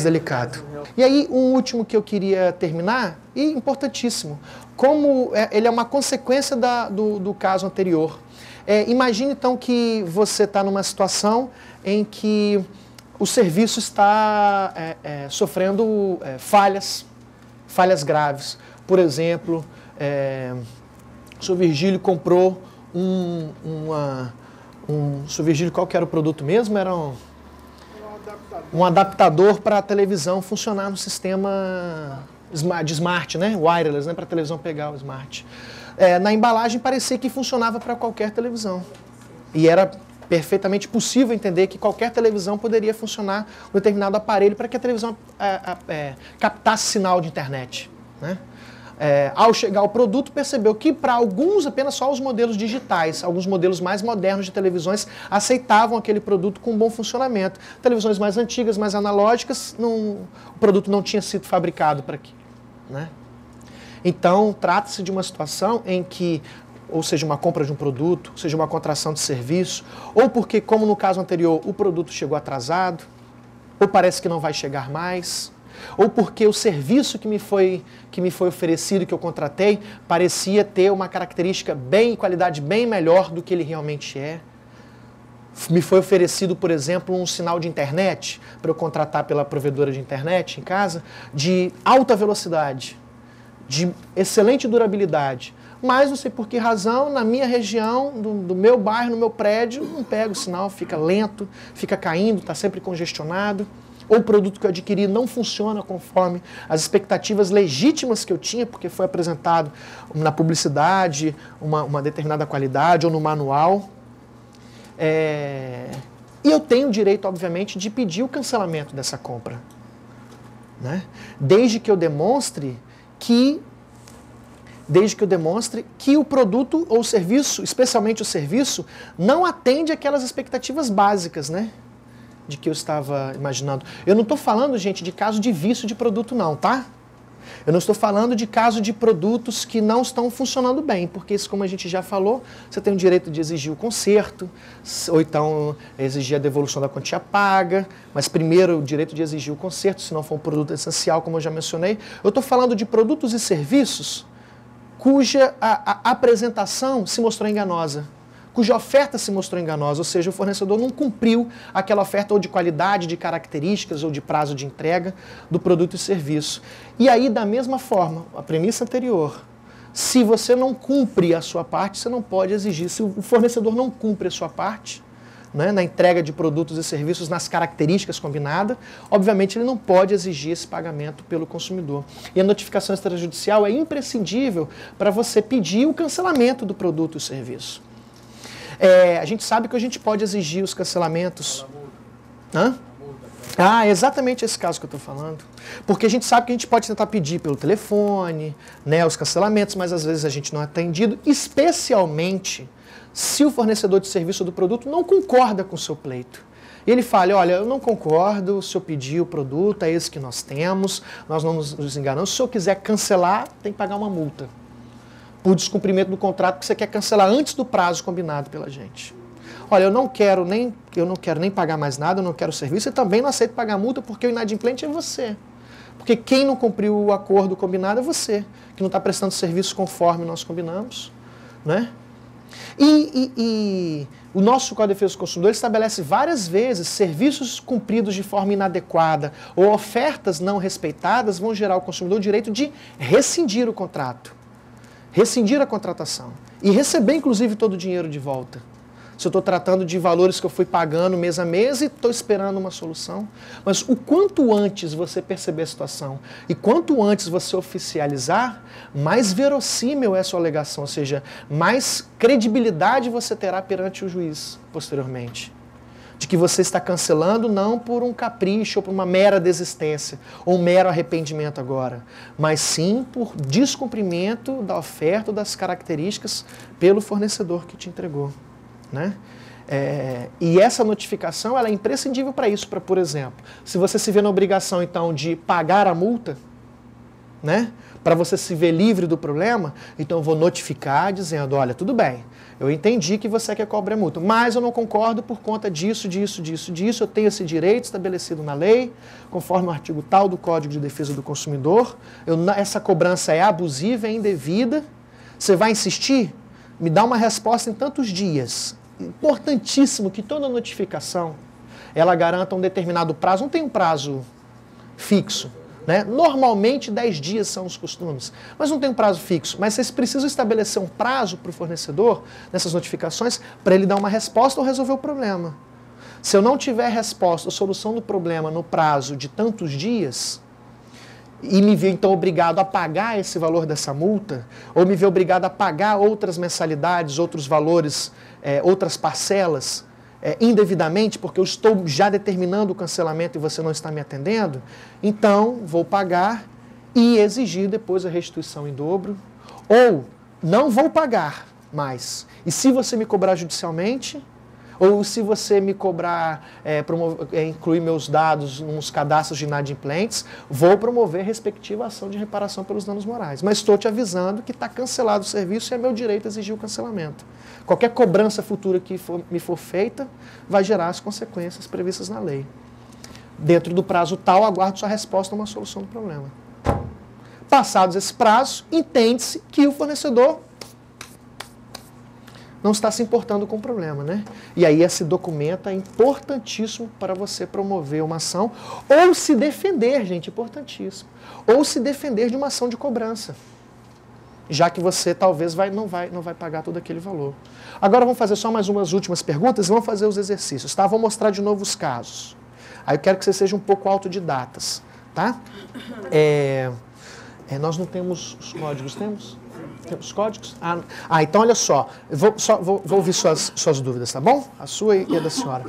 delicado. E aí, um último que eu queria terminar, e importantíssimo, como ele é uma consequência do caso anterior. Imagine, então, que você está numa situação em que o serviço está sofrendo falhas graves. Por exemplo, o Sr. Virgílio comprou Sr. Virgílio, qual que era o produto mesmo? Era um adaptador para a televisão funcionar no sistema de smart, né? Wireless, né? Para a televisão pegar o smart. Na embalagem parecia que funcionava para qualquer televisão. E era perfeitamente possível entender que qualquer televisão poderia funcionar um determinado aparelho para que a televisão captasse sinal de internet. Né? Ao chegar ao produto, percebeu que para alguns, apenas só os modelos digitais, alguns modelos mais modernos de televisões aceitavam aquele produto com bom funcionamento. Televisões mais antigas, mais analógicas, o produto não tinha sido fabricado para aquilo. Né? Então, trata-se de uma situação em que ou seja, uma compra de um produto, ou seja, uma contratação de serviço, ou porque, como no caso anterior, o produto chegou atrasado, ou parece que não vai chegar mais, ou porque o serviço que me foi oferecido, que eu contratei, parecia ter uma característica qualidade bem melhor do que ele realmente é. Me foi oferecido, por exemplo, um sinal de internet, para eu contratar pela provedora de internet em casa, de alta velocidade, de excelente durabilidade. Mas não sei por que razão, na minha região, do meu bairro, no meu prédio, não pega o sinal, fica lento, fica caindo, está sempre congestionado. Ou o produto que eu adquiri não funciona conforme as expectativas legítimas que eu tinha, porque foi apresentado na publicidade uma determinada qualidade ou no manual. E eu tenho o direito, obviamente, de pedir o cancelamento dessa compra. Né? Desde que eu demonstre que o produto ou o serviço, especialmente o serviço, não atende aquelas expectativas básicas, né? De que eu estava imaginando. Eu não estou falando, gente, de caso de vício de produto não, tá? Eu não estou falando de caso de produtos que não estão funcionando bem, porque isso, como a gente já falou, você tem o direito de exigir o conserto, ou então exigir a devolução da quantia paga, mas primeiro o direito de exigir o conserto, se não for um produto essencial, como eu já mencionei. Eu estou falando de produtos e serviços cuja a apresentação se mostrou enganosa, cuja oferta se mostrou enganosa, ou seja, o fornecedor não cumpriu aquela oferta ou de qualidade, de características ou de prazo de entrega do produto e serviço. E aí, da mesma forma, a premissa anterior, se você não cumpre a sua parte, você não pode exigir. Se o fornecedor não cumpre a sua parte, né, na entrega de produtos e serviços nas características combinadas, obviamente ele não pode exigir esse pagamento pelo consumidor. E a notificação extrajudicial é imprescindível para você pedir o cancelamento do produto e serviço. A gente sabe que a gente pode exigir os cancelamentos. Hã? É exatamente esse caso que eu estou falando. Porque a gente sabe que a gente pode tentar pedir pelo telefone, né, os cancelamentos, mas às vezes a gente não é atendido, especialmente se o fornecedor de serviço ou do produto não concorda com o seu pleito. E ele fala, olha, eu não concordo, o senhor pediu o produto, é esse que nós temos, nós não nos enganamos. Se o senhor quiser cancelar, tem que pagar uma multa por descumprimento do contrato que você quer cancelar antes do prazo combinado pela gente. Olha, eu não quero nem pagar mais nada, eu não quero serviço, e também não aceito pagar multa porque o inadimplente é você. Porque quem não cumpriu o acordo combinado é você, que não está prestando serviço conforme nós combinamos, né? E o nosso Código de Defesa do Consumidor estabelece várias vezes serviços cumpridos de forma inadequada ou ofertas não respeitadas vão gerar ao consumidor o direito de rescindir o contrato, rescindir a contratação e receber, inclusive, todo o dinheiro de volta. se eu estou tratando de valores que eu fui pagando mês a mês e estou esperando uma solução. Mas o quanto antes você perceber a situação e quanto antes você oficializar, mais verossímil é a sua alegação, ou seja, mais credibilidade você terá perante o juiz posteriormente. De que você está cancelando não por um capricho ou por uma mera desistência ou um mero arrependimento agora, mas sim por descumprimento da oferta ou das características pelo fornecedor que te entregou, né? E essa notificação ela é imprescindível para isso, para, por exemplo, se você se vê na obrigação então de pagar a multa, né? Para você se ver livre do problema, então eu vou notificar dizendo, olha, tudo bem, eu entendi que você quer cobrar multa, mas eu não concordo por conta disso, eu tenho esse direito estabelecido na lei, conforme o artigo tal do Código de Defesa do Consumidor, essa cobrança é abusiva, é indevida, você vai insistir? Me dá uma resposta em tantos dias. Importantíssimo que toda notificação, ela garanta um determinado prazo, não tem um prazo fixo, né? Normalmente 10 dias são os costumes, mas não tem um prazo fixo. Mas vocês precisam estabelecer um prazo para o fornecedor, nessas notificações, para ele dar uma resposta ou resolver o problema. Se eu não tiver resposta ou solução do problema no prazo de tantos dias, e me ver então obrigado a pagar esse valor dessa multa, ou me ver obrigado a pagar outras mensalidades, outros valores, outras parcelas, indevidamente, porque eu estou já determinando o cancelamento e você não está me atendendo, então vou pagar e exigir depois a restituição em dobro, ou não vou pagar mais. E se você me cobrar judicialmente, ou se você me cobrar, incluir meus dados nos cadastros de inadimplentes, vou promover respectiva ação de reparação pelos danos morais. Mas estou te avisando que está cancelado o serviço e é meu direito exigir o cancelamento. Qualquer cobrança futura que me for feita vai gerar as consequências previstas na lei. Dentro do prazo tal, aguardo sua resposta a uma solução do problema. Passados esse prazo, entende-se que o fornecedor não está se importando com o problema, né? E aí esse documento é importantíssimo para você promover uma ação ou se defender, gente, importantíssimo. Ou se defender de uma ação de cobrança, já que você talvez não vai pagar todo aquele valor. Agora vamos fazer só mais umas últimas perguntas e vamos fazer os exercícios, tá? Vou mostrar de novo os casos. Aí eu quero que você seja um pouco autodidatas, tá? Nós não temos os códigos, temos? Temos códigos? Então olha só, vou ouvir suas dúvidas, tá bom? A sua e a da senhora.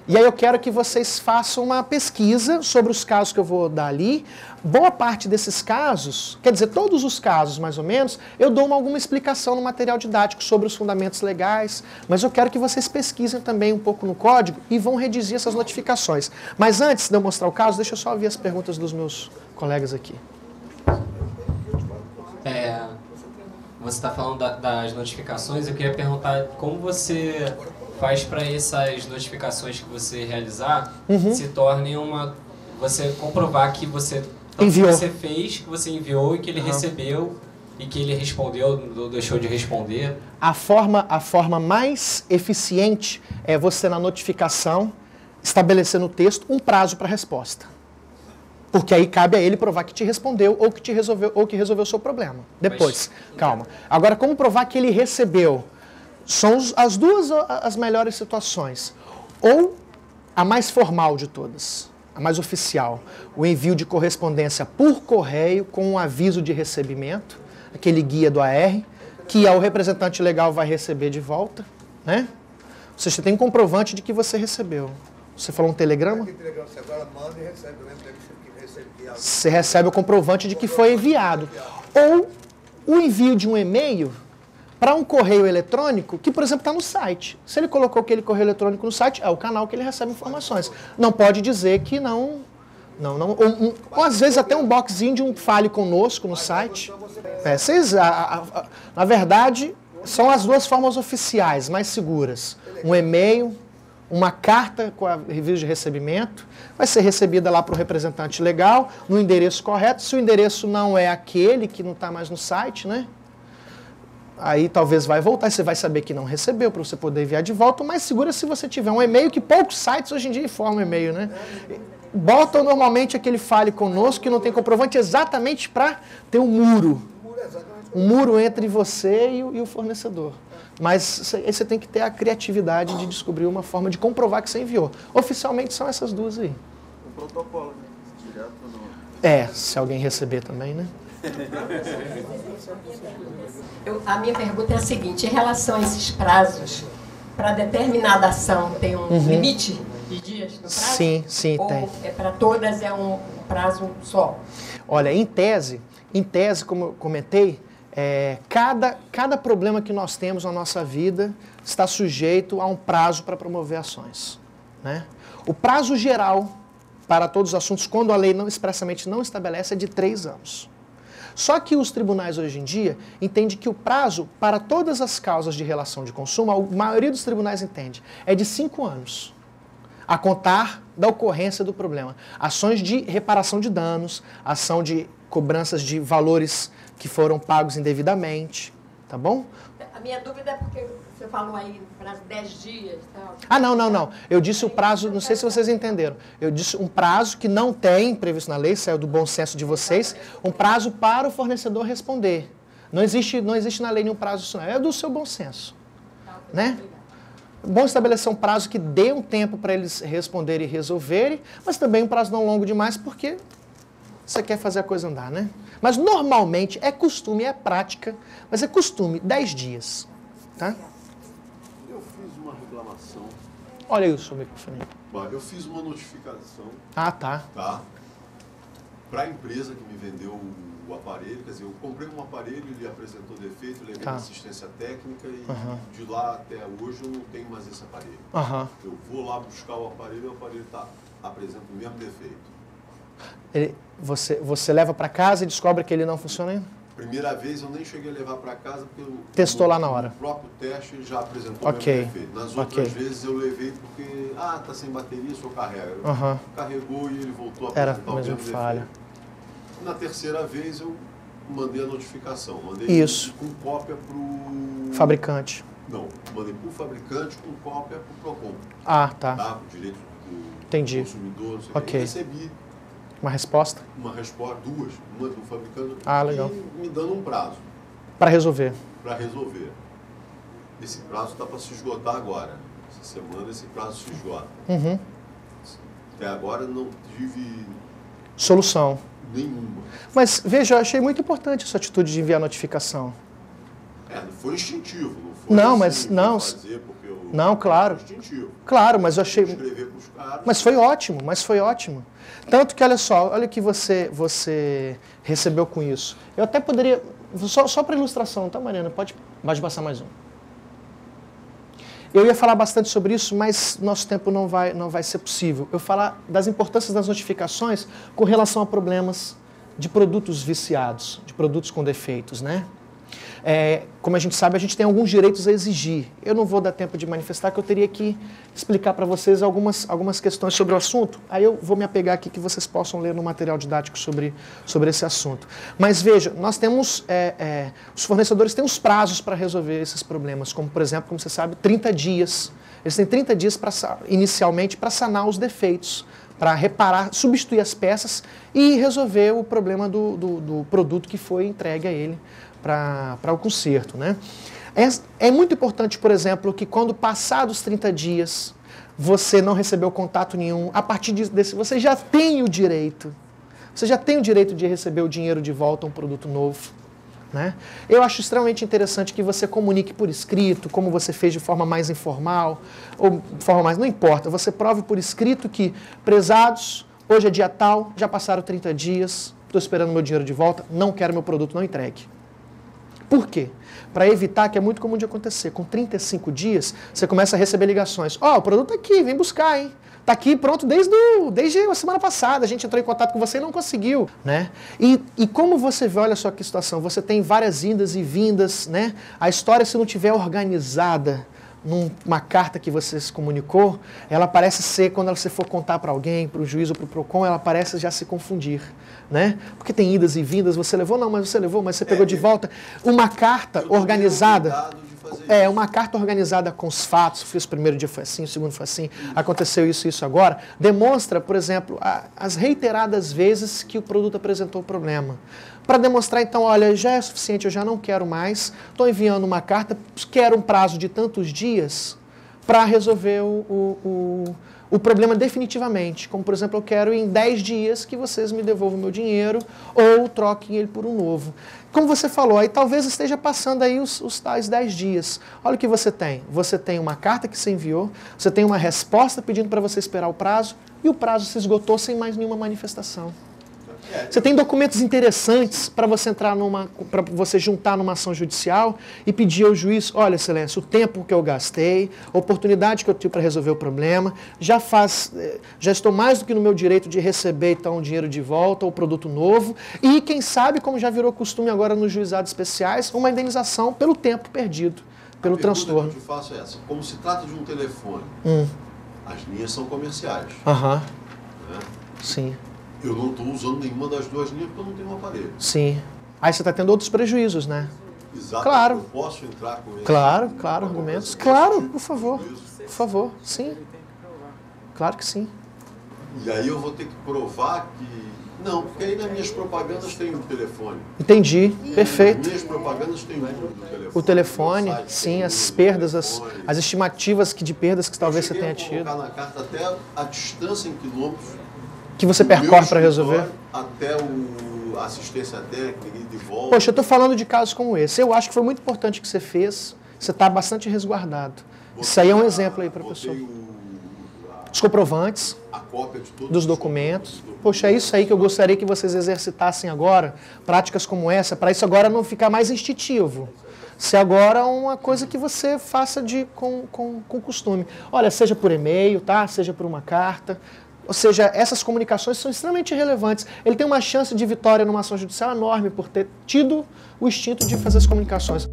E aí eu quero que vocês façam uma pesquisa sobre os casos que eu vou dar ali. Boa parte desses casos, quer dizer, todos os casos mais ou menos, eu dou alguma explicação no material didático sobre os fundamentos legais, mas eu quero que vocês pesquisem também um pouco no código e vão redigir essas notificações. Mas antes de eu mostrar o caso, deixa eu só ouvir as perguntas dos meus colegas aqui. Você está falando das notificações, eu queria perguntar como você faz para essas notificações que você realizar se tornem você comprovar que você enviou. Que você fez, que você enviou e que ele recebeu e que ele respondeu, ou deixou de responder. A forma mais eficiente é você, na notificação, estabelecer no texto um prazo para resposta. Porque aí cabe a ele provar que te respondeu ou que resolveu o seu problema. Depois, calma. Agora, como provar que ele recebeu? São as duas as melhores situações. Ou a mais formal de todas, a mais oficial, o envio de correspondência por correio com um aviso de recebimento, aquele guia do AR, que o representante legal vai receber de volta, né? Ou seja, você tem um comprovante de que você recebeu. Você falou um telegrama? Você agora manda e recebe. Você recebe o comprovante de que foi enviado. Ou o envio de um e-mail para um correio eletrônico que, por exemplo, está no site. Se ele colocou aquele correio eletrônico no site, é o canal que ele recebe informações. Não pode dizer que não. Ou às vezes até um boxinho de um fale conosco no site. Na verdade, são as duas formas oficiais, mais seguras. Um e-mail, uma carta com aviso de recebimento, vai ser recebida lá para o representante legal, no endereço correto. Se o endereço não é aquele, que não está mais no site, né? Aí talvez vai voltar, você vai saber que não recebeu, para você poder enviar de volta. O mais seguro é se você tiver um e-mail, que poucos sites hoje em dia informam e-mail, né? Botam normalmente aquele fale conosco, que não tem comprovante, exatamente para ter um muro. Um muro entre você e o fornecedor. Mas aí você tem que ter a criatividade de descobrir uma forma de comprovar que você enviou. Oficialmente são essas duas aí. O protocolo, né? Direto no... Se alguém receber também, né? A minha pergunta é a seguinte, em relação a esses prazos, para determinada ação tem um limite de dias no prazo? Sim, ou tem. Para todas é um prazo só? Olha, em tese, como eu comentei, cada problema que nós temos na nossa vida está sujeito a um prazo para promover ações, né? O prazo geral para todos os assuntos, quando a lei expressamente não estabelece, é de 3 anos. Só que os tribunais hoje em dia entendem que o prazo para todas as causas de relação de consumo, a maioria dos tribunais entende, é de 5 anos, a contar da ocorrência do problema. Ações de reparação de danos, ação de cobranças de valores que foram pagos indevidamente, tá bom? A minha dúvida é porque você falou aí para 10 dias e tal. Não. Eu disse o prazo, não sei se vocês entenderam. Eu disse um prazo que não tem previsto na lei, saiu do bom senso de vocês, um prazo para o fornecedor responder. Não existe na lei nenhum prazo, não. É do seu bom senso. Né? Bom estabelecer um prazo que dê um tempo para eles responderem e resolverem, mas também um prazo não longo demais, porque você quer fazer a coisa andar, né? Mas normalmente é costume, é prática, mas é costume 10 dias, tá? Eu fiz uma reclamação. Olha aí o seu microfone. Eu fiz uma notificação. Tá. Para a empresa que me vendeu o aparelho, quer dizer, eu comprei um aparelho, ele apresentou defeito, levei na assistência técnica e de lá até hoje eu não tenho mais esse aparelho. Eu vou lá buscar o aparelho apresenta o mesmo defeito. Você leva para casa e descobre que ele não funciona ainda? Primeira vez eu nem cheguei a levar para casa porque testou lá na hora. O próprio teste ele já apresentou o mesmo defeito. Nas outras vezes eu levei porque tá sem bateria, só carrega. Carregou e ele voltou a apresentar o mesmo falha. Na terceira vez eu mandei a notificação, mandei com cópia para o fabricante. Não, mandei para o fabricante com cópia para o Procon. Tá. O direito do consumidor, não sei o que. E recebi uma resposta? Uma resposta, duas. Uma do fabricante legal. E me dando um prazo. Para resolver. Esse prazo está para se esgotar agora. Essa semana esse prazo se esgota. Até agora não tive solução nenhuma. Mas veja, eu achei muito importante a sua atitude de enviar a notificação. Não foi instintivo, não foi fazer porque eu... Não, claro. Foi instintivo. Claro, mas eu achei... Escrever para os caras. Mas foi ótimo. Tanto que, olha só, olha o que você recebeu com isso. Eu até poderia... Só para ilustração, tá, Mariana? Pode passar mais um. Eu ia falar bastante sobre isso, mas nosso tempo não vai ser possível. Eu falar das importâncias das notificações com relação a problemas de produtos viciados, de produtos com defeitos, né? Como a gente sabe, a gente tem alguns direitos a exigir. Eu não vou dar tempo de manifestar, que eu teria que explicar para vocês algumas questões sobre o assunto. Aí eu vou me apegar aqui que vocês possam ler no material didático sobre esse assunto. Mas veja, nós temos, os fornecedores têm os prazos para resolver esses problemas, como por exemplo, como você sabe, 30 dias. Eles têm 30 dias inicialmente para sanar os defeitos, para reparar, substituir as peças e resolver o problema do produto que foi entregue a ele para o conserto, né? É muito importante, por exemplo, que quando passados 30 dias você não recebeu contato nenhum, a partir desse você já tem o direito. Você já tem o direito de receber o dinheiro de volta, um produto novo, né? Eu acho extremamente interessante que você comunique por escrito, como você fez de forma mais informal, ou de forma mais... Não importa, você prove por escrito que, prezados, hoje é dia tal, já passaram 30 dias, estou esperando meu dinheiro de volta, não quero meu produto, não entregue. Por quê? Para evitar, que é muito comum de acontecer, com 35 dias, você começa a receber ligações. O produto está aqui, vem buscar, hein? Está aqui pronto desde a semana passada, a gente entrou em contato com você e não conseguiu, né? E como você vê, olha só que situação, você tem várias indas e vindas, né? A história, se não tiver organizada numa carta que você se comunicou, ela parece ser, quando você for contar para alguém, para o juiz ou para o PROCON, ela parece já se confundir, né? Porque tem idas e vindas, você levou, mas você pegou de volta. Uma carta organizada... uma carta organizada com os fatos, fiz o primeiro dia foi assim, o segundo foi assim, aconteceu isso agora, demonstra, por exemplo, as reiteradas vezes que o produto apresentou o problema. Para demonstrar, então, olha, já é suficiente, eu já não quero mais, estou enviando uma carta, quero um prazo de tantos dias para resolver o problema definitivamente. Como, por exemplo, eu quero em 10 dias que vocês me devolvam o meu dinheiro ou troquem ele por um novo. Como você falou, aí talvez esteja passando aí os tais 10 dias. Olha o que você tem. Você tem uma carta que você enviou, você tem uma resposta pedindo para você esperar o prazo e o prazo se esgotou sem mais nenhuma manifestação. Você tem documentos interessantes para você para você juntar numa ação judicial e pedir ao juiz, olha, excelência, o tempo que eu gastei, a oportunidade que eu tive para resolver o problema, já estou mais do que no meu direito de receber então o dinheiro de volta, ou produto novo, e quem sabe, como já virou costume agora nos juizados especiais, uma indenização pelo tempo perdido, pelo transtorno. A pergunta que eu te faço é essa, como se trata de um telefone, as linhas são comerciais. Né? Sim. Eu não estou usando nenhuma das duas linhas porque eu não tenho um aparelho. Sim. Aí você está tendo outros prejuízos, né? Exato. Claro. Eu posso entrar com esse... Claro, argumentos. Claro, por favor, sim. Claro que sim. E aí eu vou ter que provar que... Não, porque aí nas minhas propagandas tem um telefone. Entendi, perfeito. Nas minhas propagandas tem o telefone, sim, as perdas, as estimativas de perdas que talvez você tenha tido. Eu colocar na carta até a distância em quilômetros que você percorre para resolver? Até a assistência técnica e de volta. Poxa, eu estou falando de casos como esse. Eu acho que foi muito importante o que você fez. Você está bastante resguardado. Isso aí é um exemplo aí para a pessoa. Os comprovantes, a cópia de todos dos documentos. Poxa, é isso aí que eu gostaria que vocês exercitassem agora. Práticas como essa, para isso agora não ficar mais instintivo. Se agora é uma coisa que você faça com costume. Olha, seja por e-mail, tá? Seja por uma carta. Ou seja, essas comunicações são extremamente relevantes. Ele tem uma chance de vitória numa ação judicial enorme por ter tido o instinto de fazer as comunicações.